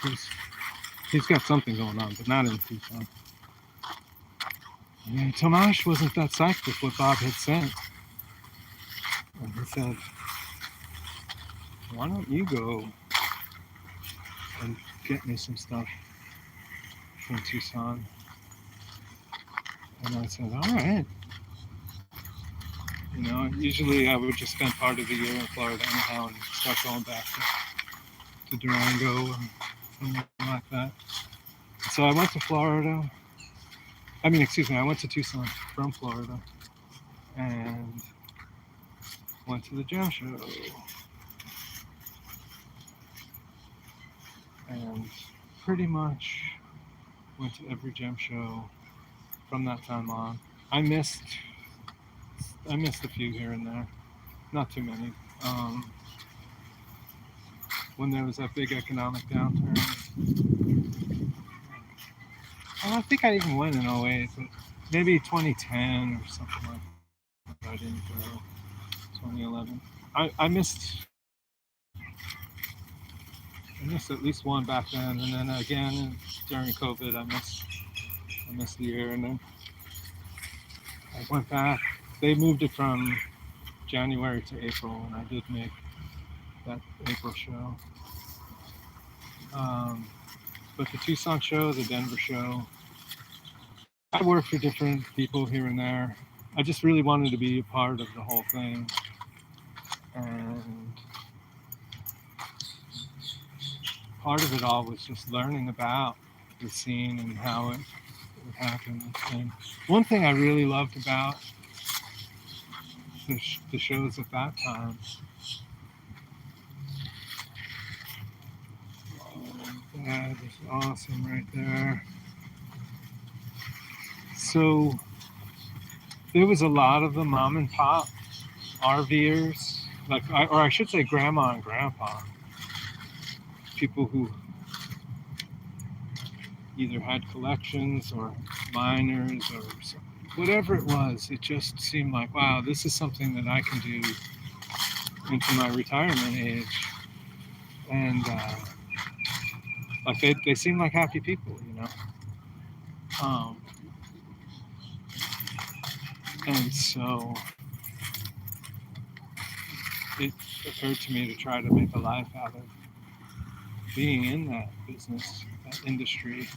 He's got something going on, but not in Tucson. And Tomash wasn't that psyched with what Bob had sent. And he said, why don't you go and get me some stuff from Tucson? And I said, all right. You know, usually I would just spend part of the year in Florida anyhow and start going back to Durango and something like that. So I went to Florida. I went to Tucson from Florida and went to the gem show. And pretty much went to every gem show from that time on. I missed a few here and there, not too many. When there was that big economic downturn, I think I even went in 08, but maybe 2010 or something like that. I didn't go. 2011. I missed at least one back then, and then again during COVID, I missed the year, and then I went back. They moved it from January to April, and I did make that April show. But the Tucson show, the Denver show, I worked for different people here and there. I just really wanted to be a part of the whole thing, and part of it all was just learning about the scene and how it happened. And one thing I really loved about the shows at that time, that is awesome right there. So there was a lot of the mom and pop RVers, or I should say grandma and grandpa, people who either had collections or miners or whatever it was. It just seemed like, wow, this is something that I can do into my retirement age. And like they seem like happy people, you know. And so it occurred to me to try to make a life out of being in that business, that industry.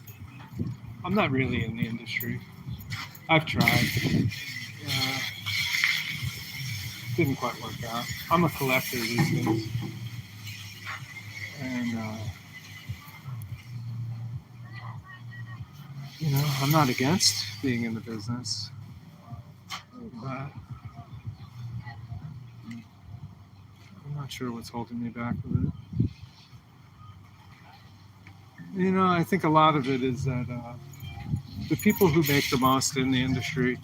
I'm not really in the industry. I've tried. Didn't quite work out. I'm a collector these days. And, you know, I'm not against being in the business. But I'm not sure what's holding me back with it. You know, I think a lot of it is that the people who make the most in the industry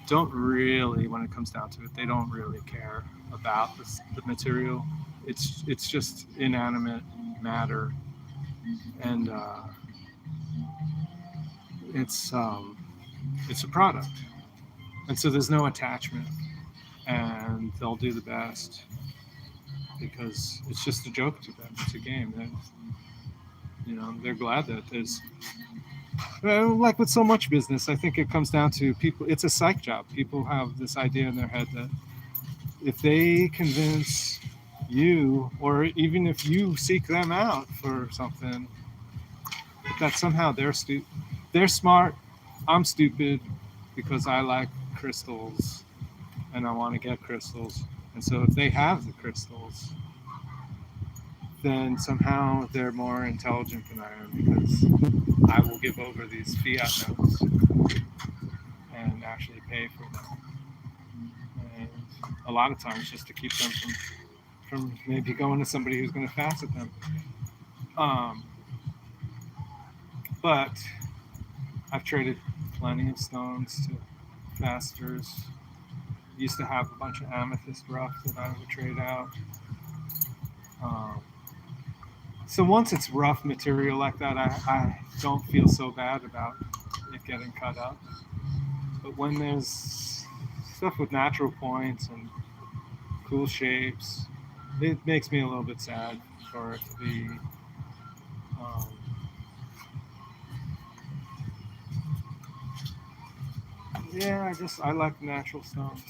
don't really, when it comes down to it, they don't really care about the material. It's just inanimate matter, and it's a product, and so there's no attachment, and they'll do the best because it's just a joke to them. It's a game. And, you know, they're glad that there's, like with so much business, I think it comes down to people. It's a psych job. People have this idea in their head that if they convince you, or even if you seek them out for something, that somehow they're smart, I'm stupid because I like crystals and I want to get crystals. And so if they have the crystals, then somehow they're more intelligent than I am because I will give over these fiat notes and actually pay for them. And a lot of times just to keep them from maybe going to somebody who's going to facet them. But I've traded plenty of stones to facetors. Used to have a bunch of amethyst rough that I would trade out. So once it's rough material like that, I don't feel so bad about it getting cut up. But when there's stuff with natural points and cool shapes, it makes me a little bit sad for it to be I like natural stones.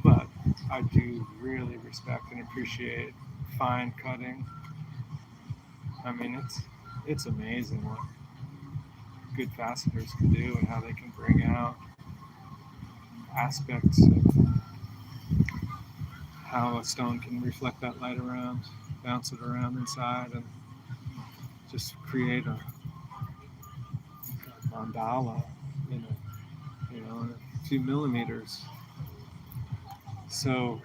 But I do really respect and appreciate fine cutting. I mean, it's amazing what good facetors can do and how they can bring out aspects of how a stone can reflect that light around, bounce it around inside, and just create a mandala in in a few millimeters. So,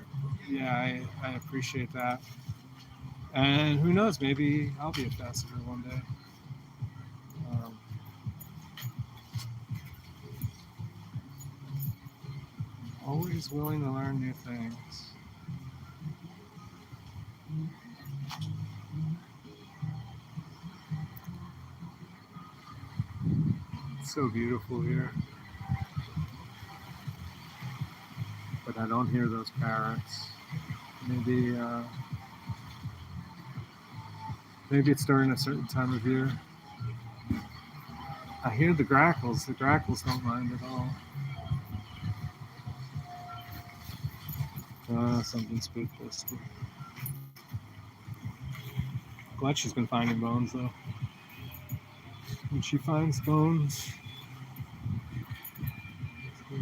yeah, I appreciate that. And who knows, maybe I'll be a faceter one day. Um, always willing to learn new things. It's so beautiful here. But I don't hear those parrots. Maybe maybe it's during a certain time of year. I hear the grackles. The grackles don't mind at all. Something spooked us. Glad she's been finding bones though. When she finds bones, yeah.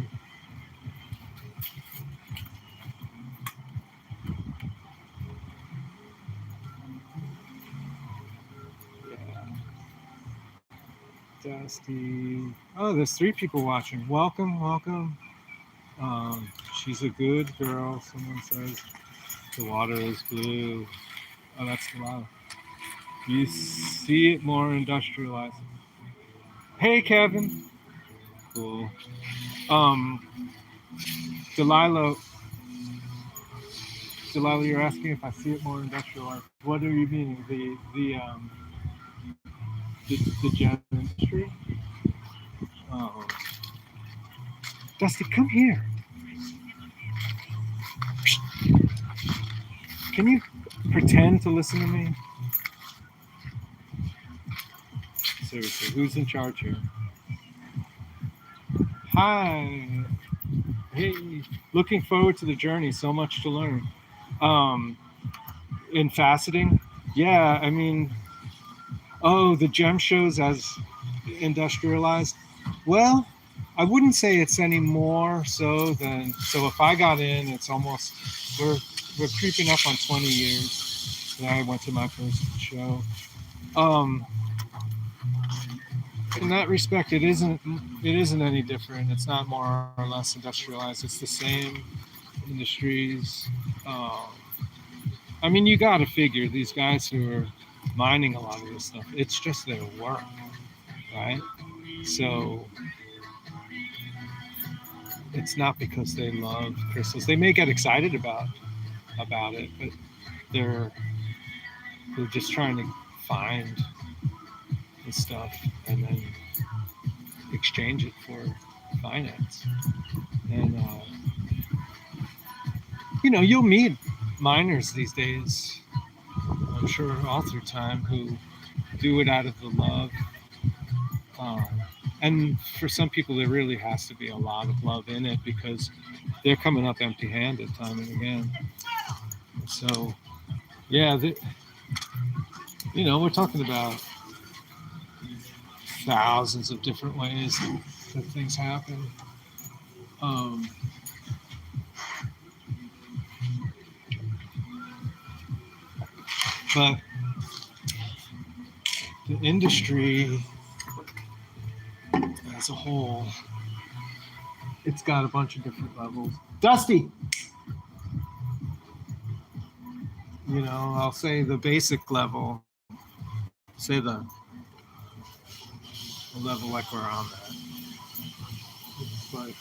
Dusty. Oh, there's 3 people watching. Welcome, welcome. She's a good girl. Someone says the water is blue. Oh, that's the water. You see it more industrialized. Hey, Kevin. Cool. Delilah, you're asking if I see it more industrialized. What are you meaning? The gem industry? Oh. Dusty, come here. Can you pretend to listen to me? Seriously, who's in charge here? Hi. Hey, looking forward to the journey. So much to learn. In faceting, yeah, I mean, oh, the gem shows as industrialized. Well, I wouldn't say it's any more so than, so if I got in, it's almost, we're creeping up on 20 years that I went to my first show. In that respect, it isn't any different. It's not more or less industrialized. It's the same industries. I mean, you got to figure these guys who are mining a lot of this stuff, it's just their work, right? So it's not because they love crystals. They may get excited about it, but they're just trying to find the stuff and then exchange it for finance. And you'll meet miners these days, I'm sure all through time, who do it out of the love. And for some people, there really has to be a lot of love in it because they're coming up empty-handed time and again. So, yeah, we're talking about thousands of different ways that things happen. But the industry as a whole, it's got a bunch of different levels. Dusty! I'll say the basic level, say the level like we're on that. It's like,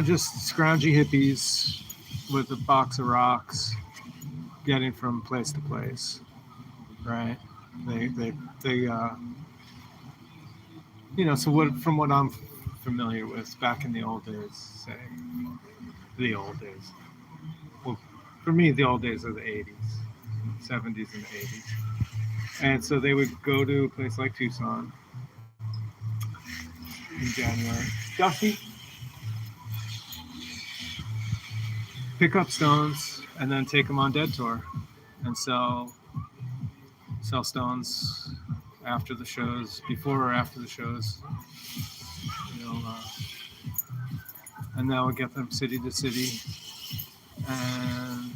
just scroungy hippies with a box of rocks getting from place to place, right? They so from what I'm familiar with, back in the old days, well, for me, the old days are the 80s, 70s and the 80s. And so they would go to a place like Tucson in January. Dusty, pick up stones and then take them on dead tour and sell stones after the shows, before or after the shows, you know, and that would get them city to city, and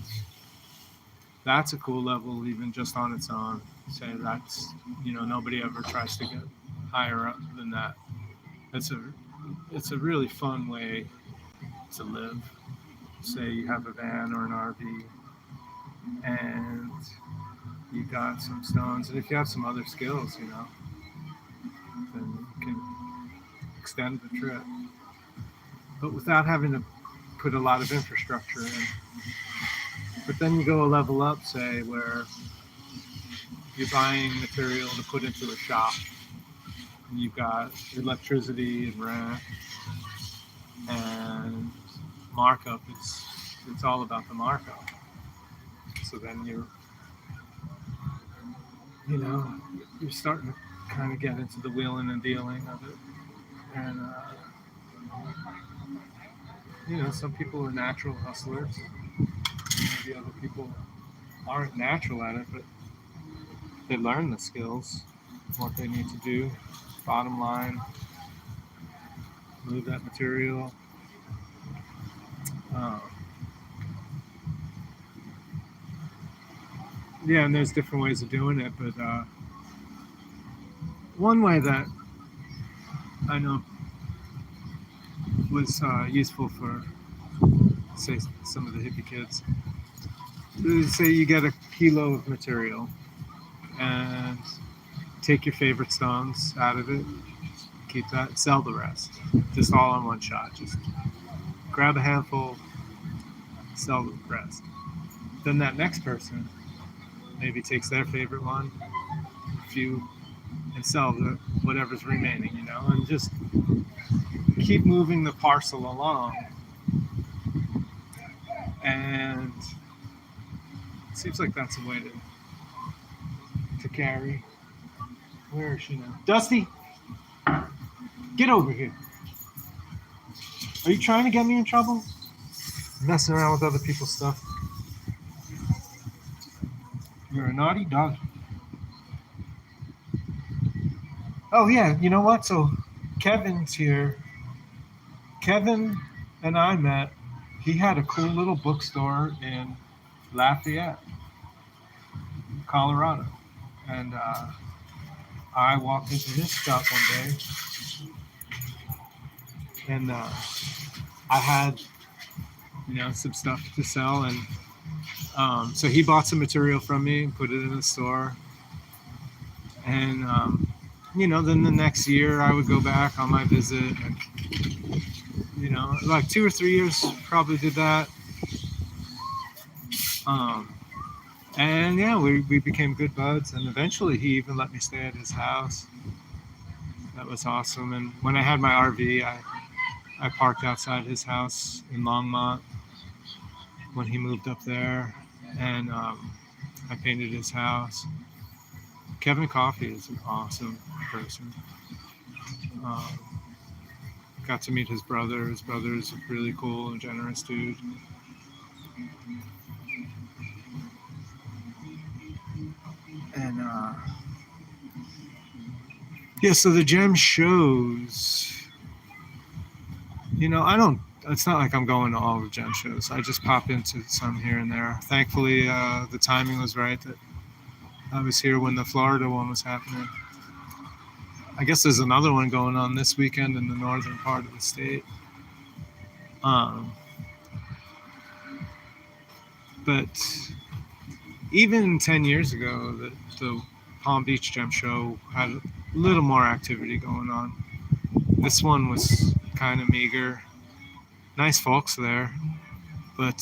that's a cool level even just on its own. Say that's, you know, nobody ever tries to get higher up than that. It's a really fun way to live. Say you have a van or an RV and you got some stones, and if you have some other skills, you know, then you can extend the trip, but without having to put a lot of infrastructure in. But then you go a level up, say, where you're buying material to put into a shop, and you've got electricity and rent and markup. It's all about the markup. So then you're starting to kind of get into the wheeling and dealing of it. And some people are natural hustlers. Maybe other people aren't natural at it, but they learn the skills, what they need to do. Bottom line, move that material. Yeah, and there's different ways of doing it, but one way that I know was useful for, say, some of the hippie kids. Say you get a kilo of material and take your favorite stones out of it, keep that, sell the rest, just all in one shot. Just grab a handful, sell the rest. Then that next person maybe takes their favorite one, a few, and sell whatever's remaining, and just keep moving the parcel along. And it seems like that's a way to carry. Where is she now? Dusty, get over here. Are you trying to get me in trouble? Messing around with other people's stuff. You're a naughty dog. Oh yeah, you know what? So Kevin's here. Kevin and I met. He had a cool little bookstore in Lafayette, Colorado. And I walked into his shop one day. And I had, some stuff to sell. And so he bought some material from me and put it in the store. And, then the next year I would go back on my visit. And, like 2 or 3 years probably did that. And yeah, we became good buds. And eventually he even let me stay at his house. That was awesome. And when I had my RV, I parked outside his house in Longmont when he moved up there, and I painted his house. Kevin Coffey is an awesome person. Got to meet his brother. His brother is a really cool and generous dude. And so the gem shows, it's not like I'm going to all the gem shows. I just pop into some here and there. Thankfully, the timing was right that I was here when the Florida one was happening. I guess there's another one going on this weekend in the northern part of the state. But even 10 years ago, the Palm Beach Gem Show had a little more activity going on. This one was kind of meager. Nice folks there, but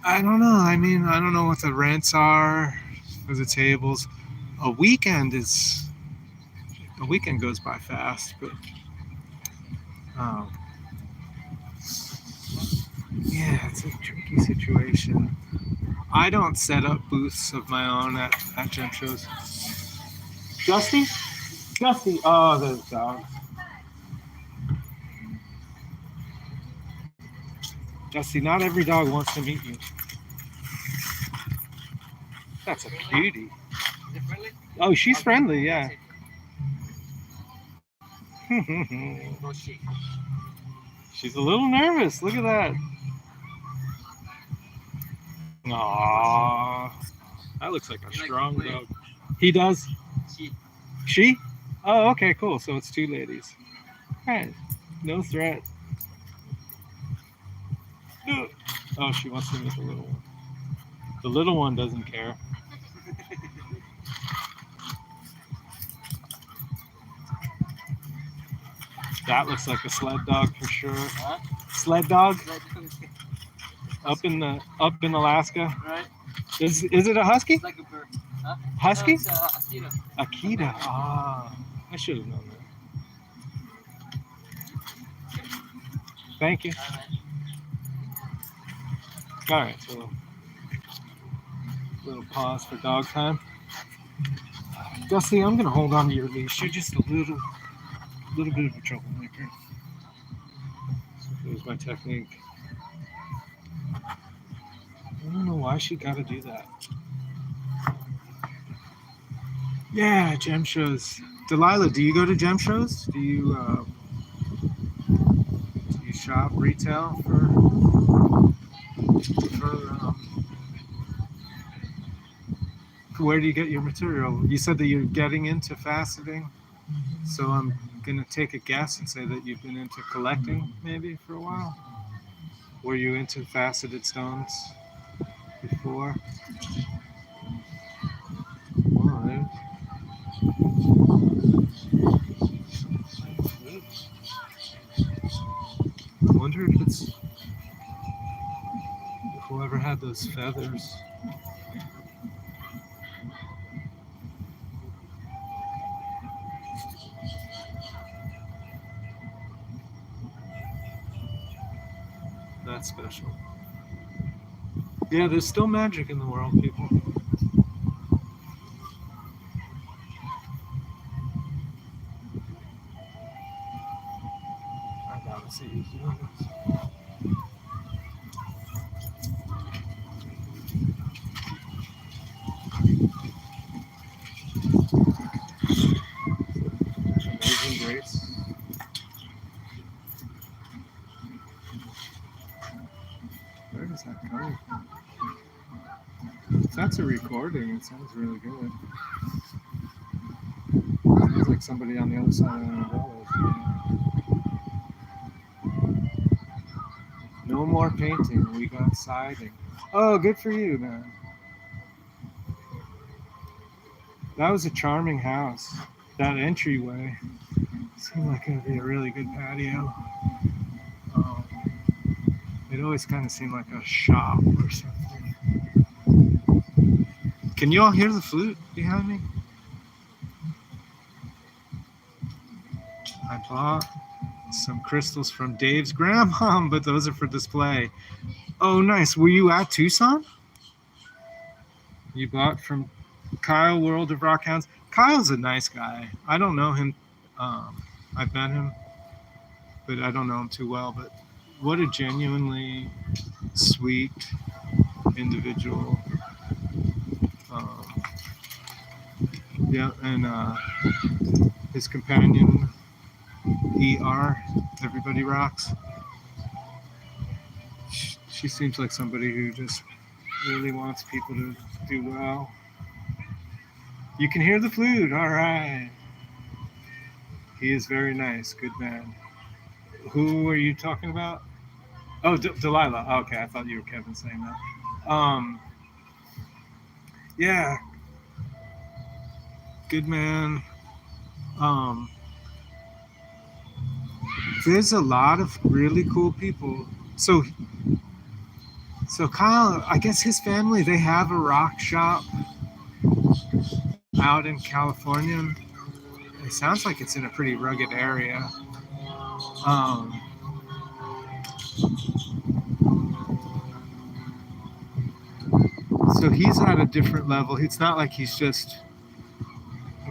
I don't know. I mean, I don't know what the rents are for the tables. A weekend goes by fast, but yeah, it's a tricky situation. I don't set up booths of my own at gem shows. Dusty? Oh, there's a dog. Dusty, not every dog wants to meet you. That's a cutie. Is it friendly? Oh, she's Okay. friendly, yeah. No shit. She's a little nervous. Look at that. Aww. That looks like a He likes to strong play. dog. He does? Shit. She? Oh, okay, cool. So it's two ladies. Alright. No threat. Oh, she wants to meet the little one. The little one doesn't care. That looks like a sled dog for sure. Huh? Sled dog Right. up in Alaska. Right. Is it a husky? It's like a bird. Huh? Husky? No, it's Akita. Akita. Ah, I should have known that. Thank you. All right. All right, so little pause for dog time. Dusty, I'm gonna hold on to your leash. You're just a little bit of a troublemaker. So here's my technique. I don't know why she got to do that. Yeah, gem shows. Delilah, do you go to gem shows? Do you shop retail for where do you get your material? You said that you're getting into faceting, so I'm gonna take a guess and say that you've been into collecting maybe for a while. Were you into faceted stones before? Well, I wonder if it's whoever had those feathers. That's special. Yeah, there's still magic in the world, people. I gotta see you doing this. Amazing Grace. Where does that come from? If that's a recording, it sounds really good. Sounds like somebody on the other side of the umbrella is doing it. No more painting, we got siding. Oh, good for you, man. That was a charming house. That entryway seemed like it would be a really good patio. It always kind of seemed like a shop or something. Can you all hear the flute behind me? I bought some crystals from Dave's grandma, but those are for display. Oh, nice. Were you at Tucson? You bought from Kyle, World of Rock Hounds. Kyle's a nice guy. I don't know him. I've met him, but I don't know him too well. But what a genuinely sweet individual. Yeah, and his companion, ER, Everybody Rocks. She seems like somebody who just really wants people to do well. You can hear the flute, all right. He is very nice, good man. Who are you talking about? Oh, Delilah. Okay, I thought you were Kevin saying that. Yeah, good man. There's a lot of really cool people. So Kyle, I guess his family, they have a rock shop out in California. It sounds like it's in a pretty rugged area. So he's at a different level. It's not like he's just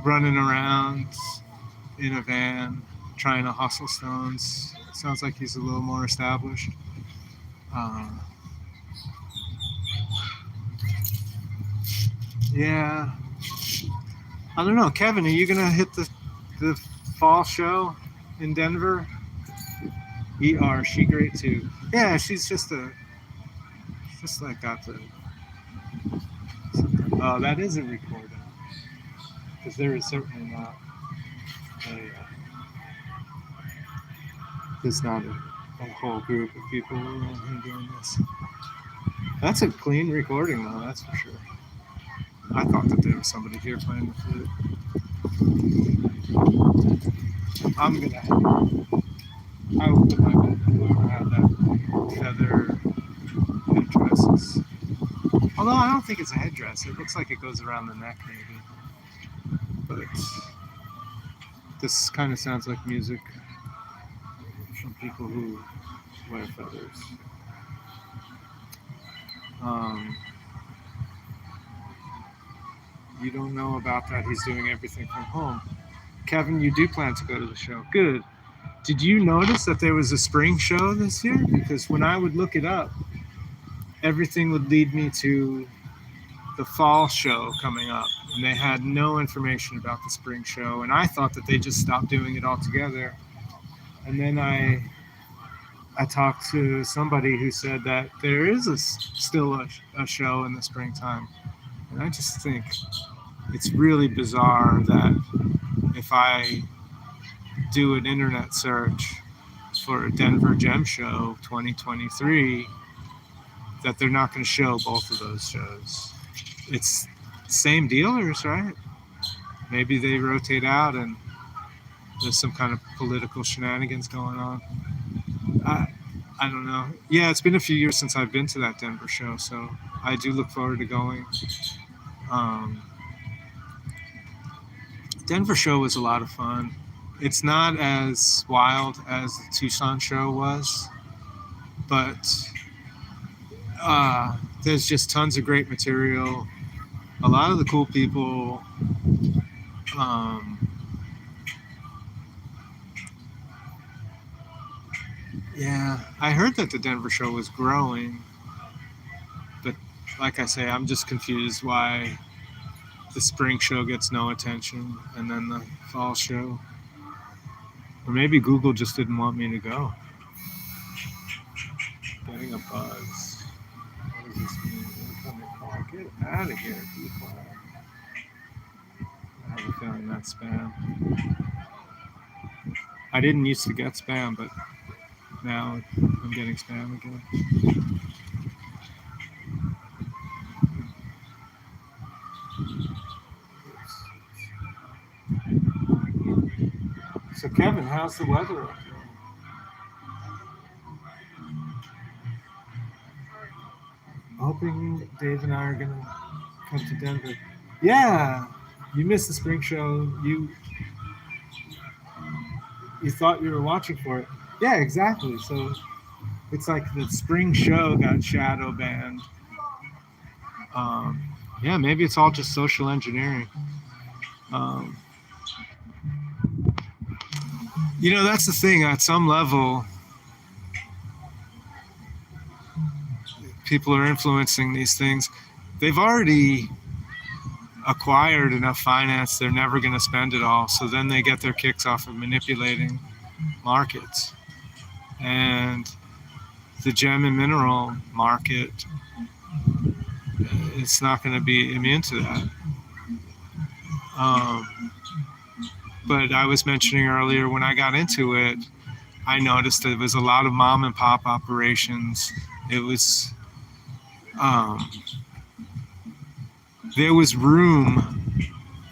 running around in a van trying to hustle stones. It sounds like he's a little more established. Yeah. I don't know, Kevin. Are you gonna hit the fall show in Denver? She great too. Yeah, she's just like got the. Oh, that is a recording because there is certainly not there's not a whole group of people around here doing this. That's a clean recording though, that's for sure. I thought that there was somebody here playing the flute. I will put my bet whoever had that feather headdresses. Although I don't think it's a headdress. It looks like it goes around the neck maybe. But this kind of sounds like music from people who wear feathers. You don't know about that. He's doing everything from home. Kevin, you do plan to go to the show. Good. Did you notice that there was a spring show this year? Because when I would look it up, everything would lead me to the fall show coming up. And they had no information about the spring show. And I thought that they just stopped doing it altogether. And then I talked to somebody who said that there is still a show in the springtime. And I just think it's really bizarre that if I do an internet search for a Denver Gem Show 2023, that they're not going to show both of those shows. It's same dealers, right? Maybe they rotate out and there's some kind of political shenanigans going on. I don't know. Yeah, it's been a few years since I've been to that Denver show, so I do look forward to going. Denver show was a lot of fun. It's not as wild as the Tucson show was, but there's just tons of great material. A lot of the cool people. Yeah, I heard that the Denver show was growing, but like I say, I'm just confused why the spring show gets no attention and then the fall show. Or maybe Google just didn't want me to go. Getting a buzz. What does this mean? Incoming call. Get out of here, people. I have a feeling that's spam. I didn't used to get spam, but now I'm getting spam again. So Kevin, how's the weather up there? Hoping Dave and I are gonna come to Denver. Yeah, you missed the spring show. You thought you were watching for it. Yeah, exactly. So it's like the spring show got shadow banned. Yeah, maybe it's all just social engineering. That's the thing. At some level, people are influencing these things. They've already acquired enough finance. They're never going to spend it all. So then they get their kicks off of manipulating markets. And the gem and mineral market, it's not going to be immune to that. But I was mentioning earlier, when I got into it, I noticed there was a lot of mom and pop operations. It was, there was room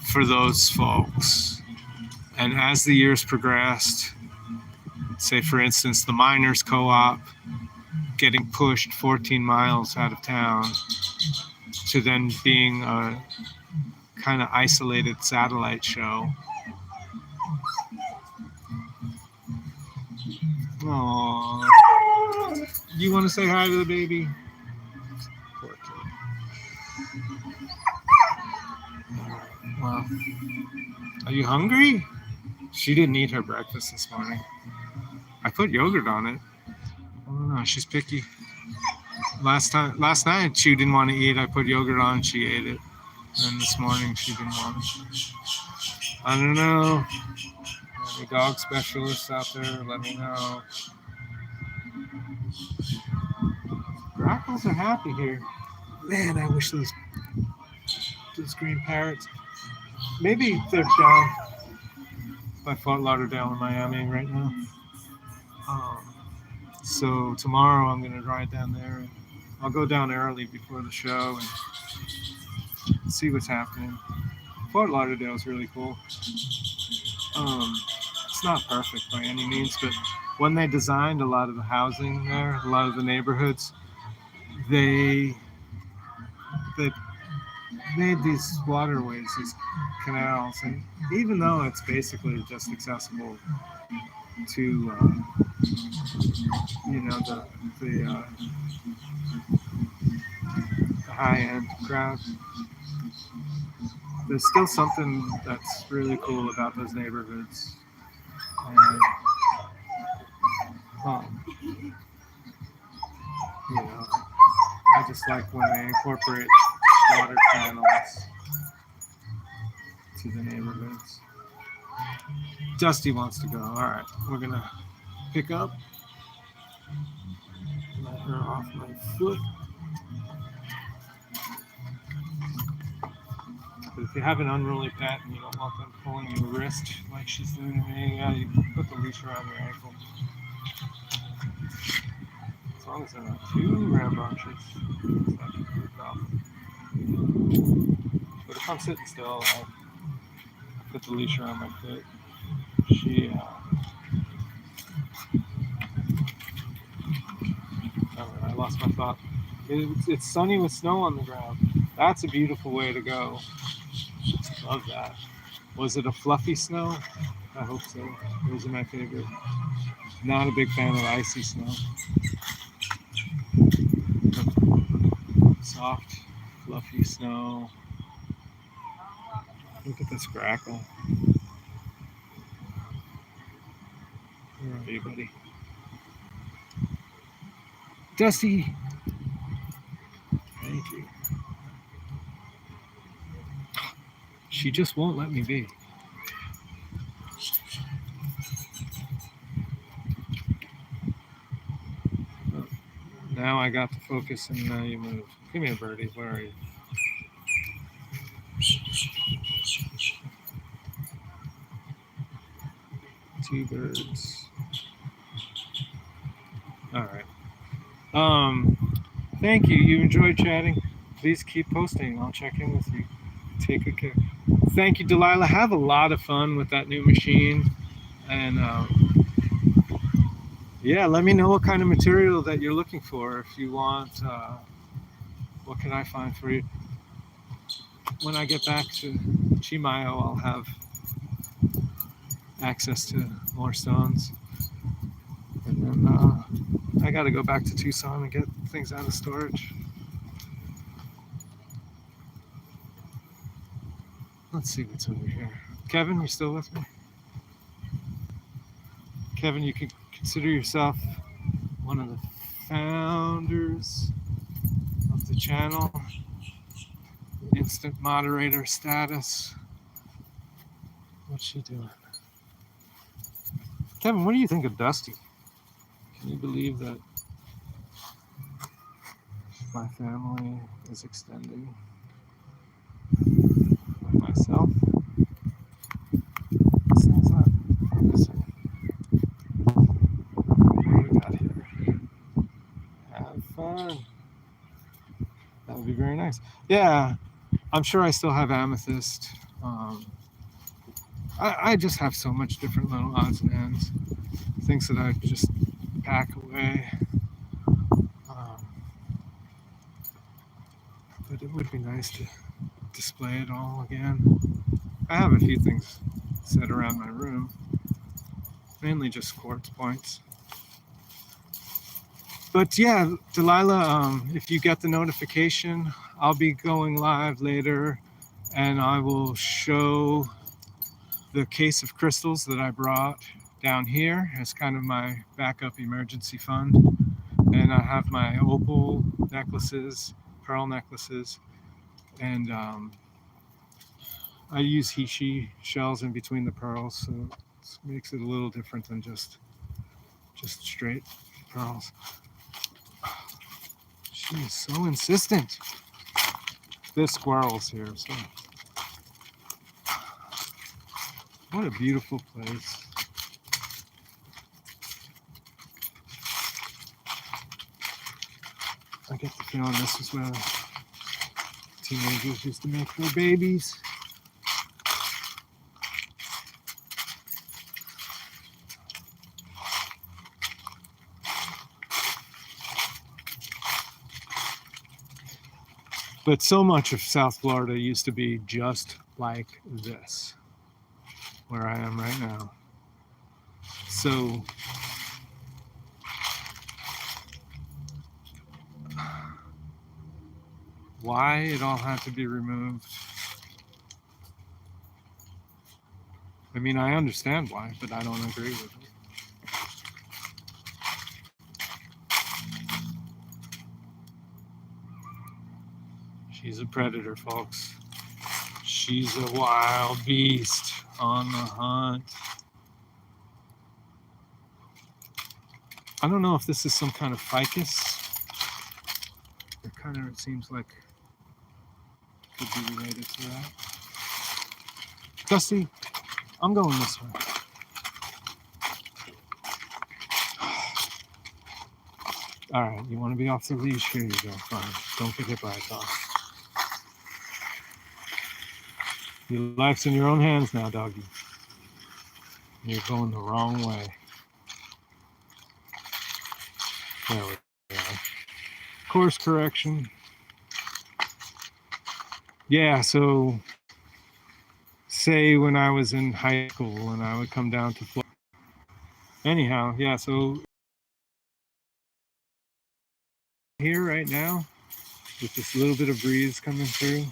for those folks. And as the years progressed, say for instance, the miners co-op getting pushed 14 miles out of town to then being a kind of isolated satellite show. Aww. You want to say hi to the baby? Poor kid. Well, are you hungry? She didn't eat her breakfast this morning. I put yogurt on it. I don't know, she's picky. Last night she didn't want to eat. I put yogurt on, she ate it. And this morning she didn't want it. I don't know. Any dog specialists out there, let me know. Grackles are happy here. Man, I wish those green parrots. Maybe they're down by Fort Lauderdale in Miami right now. So tomorrow I'm gonna ride down there, and I'll go down early before the show and see what's happening. Fort Lauderdale is really cool. It's not perfect by any means, but when they designed a lot of the housing there, a lot of the neighborhoods, they made these waterways, these canals, and even though it's basically just accessible to the high-end crowd, there's still something that's really cool about those neighborhoods. And, I just like when they incorporate water channels to the neighborhoods. Dusty wants to go. All right, we're gonna pick up. Let her off my foot. But if you have an unruly pet and you don't want them pulling your wrist like she's doing to me, you put the leash around your ankle. As long as they're not too rambunctious, it's not a problem. But if I'm sitting still, I'll put the leash around my foot. I lost my thought. It's sunny with snow on the ground. That's a beautiful way to go. Love that. Was it a fluffy snow? I hope so. Those are my favorite. Not a big fan of icy snow. Soft, fluffy snow. Look at this grackle. Where are you, buddy? Dusty! Thank you. She just won't let me be. Now I got the focus and now you move. Give me a birdie. Where are you? Two birds. All right. Thank you. You enjoyed chatting. Please keep posting. I'll check in with you. Take good care. Thank you, Delilah. Have a lot of fun with that new machine. And yeah, let me know what kind of material that you're looking for. If you want, what can I find for you? When I get back to Chimayo, I'll have access to more stones. And then I got to go back to Tucson and get things out of storage. Let's see what's over here. Kevin, you still with me? Kevin, you can consider yourself one of the founders of the channel. Instant moderator status. What's she doing? Kevin, what do you think of Dusty? Can you believe that my family is extending myself? This thing's not missing. What do we got here? Have fun. That would be very nice. Yeah, I'm sure I still have amethyst. I just have so much different little odds and ends. Things that I just pack away. But it would be nice to display it all again. I have a few things set around my room. Mainly just quartz points. But yeah, Delilah, if you get the notification, I'll be going live later and I will show the case of crystals that I brought down here as kind of my backup emergency fund. And I have my opal necklaces, pearl necklaces, and I use Hishi shells in between the pearls, so it makes it a little different than just straight pearls. She is so insistent. There's squirrels here, so what a beautiful place. I get the feeling this is where teenagers used to make their babies. But so much of South Florida used to be just like this, where I am right now. So why it all had to be removed? I mean, I understand why, but I don't agree with it. She's a predator, folks. She's a wild beast on the hunt. I don't know if this is some kind of ficus. It seems like it could be related to that. Dusty, I'm going this way. All right, you want to be off the leash? Here you go. Fine. Don't get hit by a dog. Your life's in your own hands now, doggy. You're going the wrong way. There we go. Course correction. Yeah, so say when I was in high school and I would come down to Florida. Anyhow, yeah, so here right now with this little bit of breeze coming through,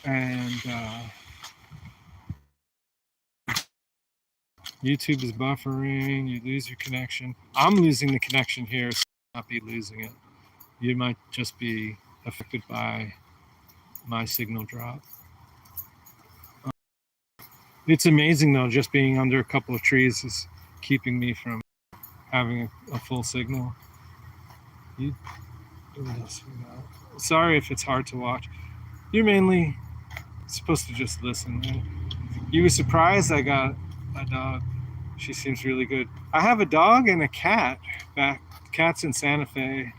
and YouTube is buffering, you lose your connection. I'm losing the connection here, so you might not be losing it. You might just be affected by my signal drop. It's amazing though, just being under a couple of trees is keeping me from having a full signal. You do this, you know. Sorry if it's hard to watch. You're mainly supposed to just listen. You were surprised I got a dog. She seems really good. I have a dog and a cat back. Cat's in Santa Fe.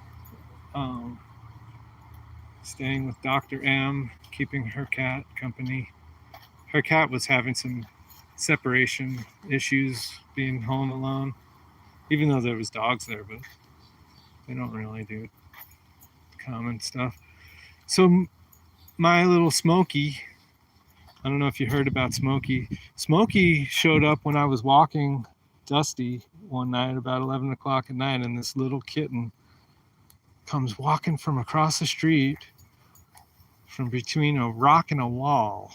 Staying with Dr. M, keeping her cat company. Her cat was having some separation issues being home alone, even though there was dogs there, but they don't really do common stuff. So my little Smokey, I don't know if you heard about Smokey. Smokey showed up when I was walking Dusty one night about 11 o'clock at night, and this little kitten comes walking from across the street from between a rock and a wall,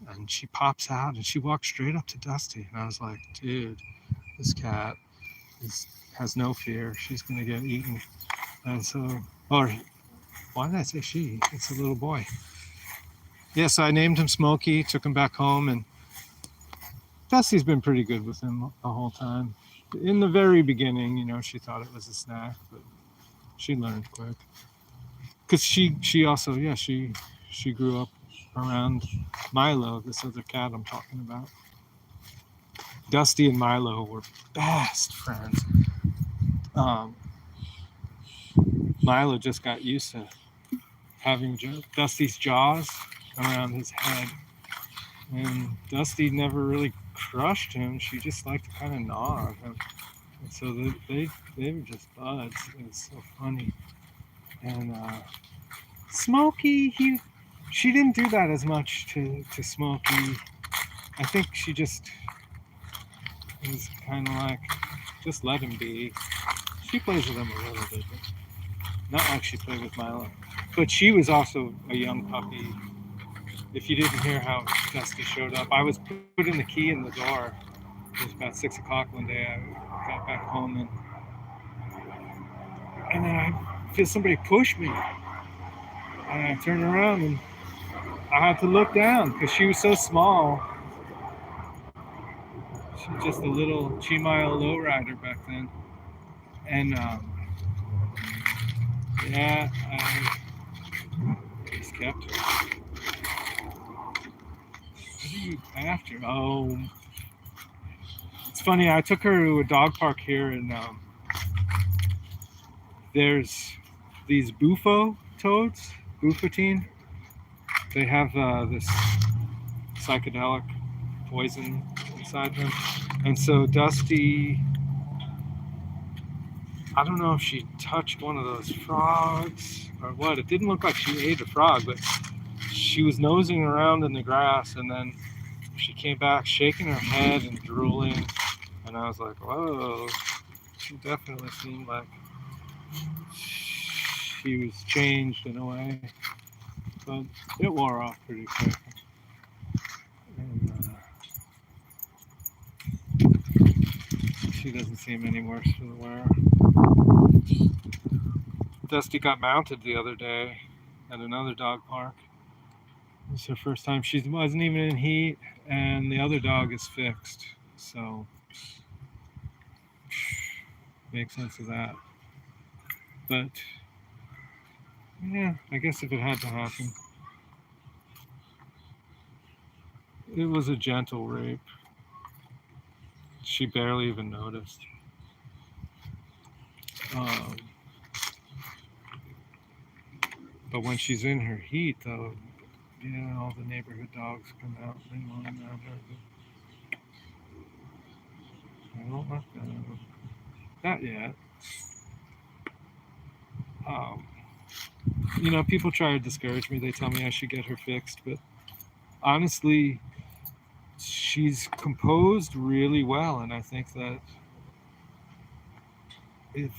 and she pops out and she walks straight up to Dusty, and I was like, dude, this cat has no fear. She's gonna get eaten. And so, or why did I say she? It's a little boy. Yeah, so I named him Smokey, took him back home, and Dusty's been pretty good with him the whole time. In the very beginning, you know, she thought it was a snack, but she learned quick. Because she also, yeah, she grew up around Milo, this other cat I'm talking about. Dusty and Milo were best friends. Milo just got used to having Dusty's jaws around his head, and Dusty never really crushed him. She just liked to kind of gnaw on him, and so they were just buds. It was so funny. And Smokey, she didn't do that as much to Smokey. I think she just was kind of like, just let him be. She plays with him a little bit, but not like she played with Milo. But she was also a young puppy. If you didn't hear how Dusty showed up, I was putting the key in the door. It was about 6 o'clock one day. I got back home, and then I feel somebody push me. And I turned around, and I had to look down because she was so small. She was just a little Chimayo lowrider back then. And yeah, I just kept her. What are you after? Oh, it's funny. I took her to a dog park here, and there's these bufo toads, bufotine. They have this psychedelic poison inside them, and so Dusty, I don't know if she touched one of those frogs or what. It didn't look like she ate a frog, but she was nosing around in the grass, and then she came back shaking her head and drooling, and I was like, whoa, she definitely seemed like she was changed in a way, but it wore off pretty quick. And she doesn't seem any worse for the wear. Dusty got mounted the other day at another dog park. It was her first time. She wasn't even in heat, and the other dog is fixed, so make sense of that. But yeah, I guess if it had to happen, it was a gentle rape. She barely even noticed. But when she's in her heat, though, yeah, all the neighborhood dogs come out and they want around her. I don't like that. Not yet. You know, people try to discourage me. They tell me I should get her fixed, but honestly, she's composed really well, and I think that if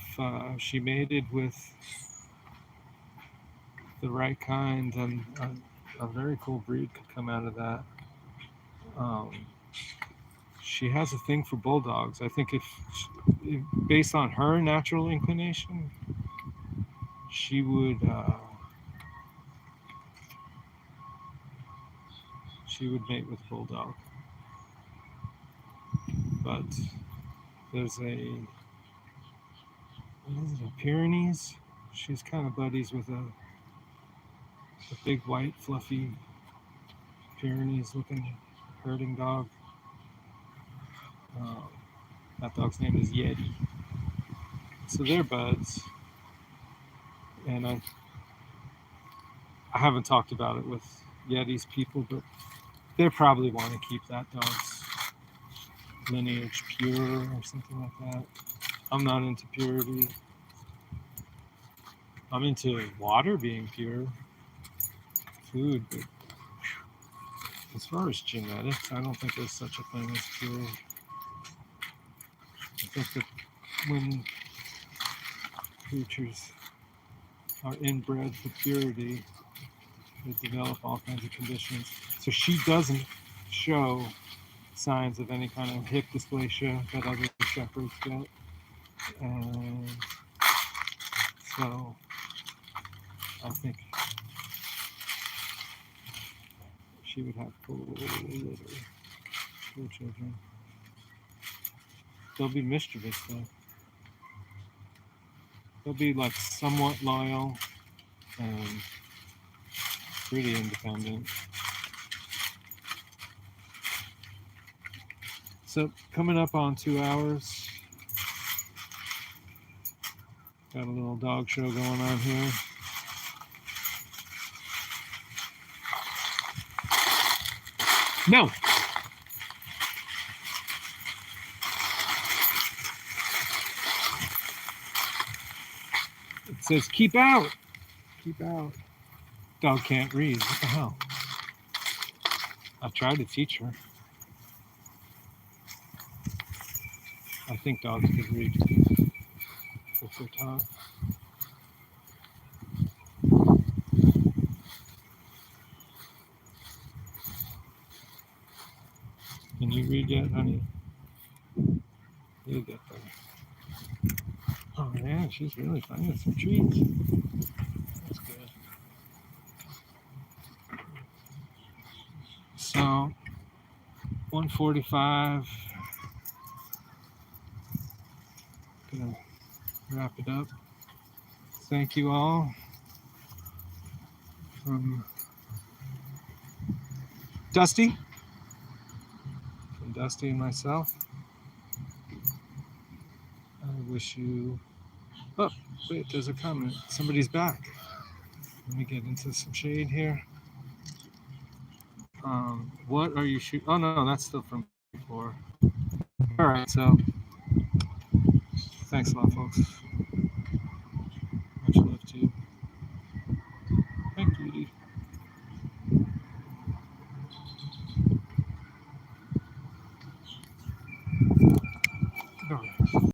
she mated with the right kind, then a very cool breed could come out of that. She has a thing for bulldogs. I think if based on her natural inclination, she would mate with a bulldog. But there's a Pyrenees. She's kind of buddies with a big white fluffy Pyrenees looking herding dog. That dog's name is Yeti. So they're buds, and I haven't talked about it with Yeti's people, but they probably want to keep that dog's lineage pure or something like that. I'm not into purity. I'm into water being pure, food, but as far as genetics, I don't think there's such a thing as pure. I think that when creatures are inbred for purity, they develop all kinds of conditions. So she doesn't show signs of any kind of hip dysplasia that other shepherds get. And so I think she would have cool children. They'll be mischievous though. They'll be like somewhat loyal and pretty independent. So coming up on 2 hours. Got a little dog show going on here. No! It says keep out! Keep out. Dog can't read. What the hell? I tried to teach her. I think dogs could read if they're taught. Can you read yet, honey? You'll get there. Oh man, she's really finding some treats. That's good. So 1:45. Gonna wrap it up. Thank you all from Dusty and myself. I wish you. Oh, wait, there's a comment. Somebody's back. Let me get into some shade here. What are you shooting? Oh, no, that's still from before. All right, so thanks a lot, folks.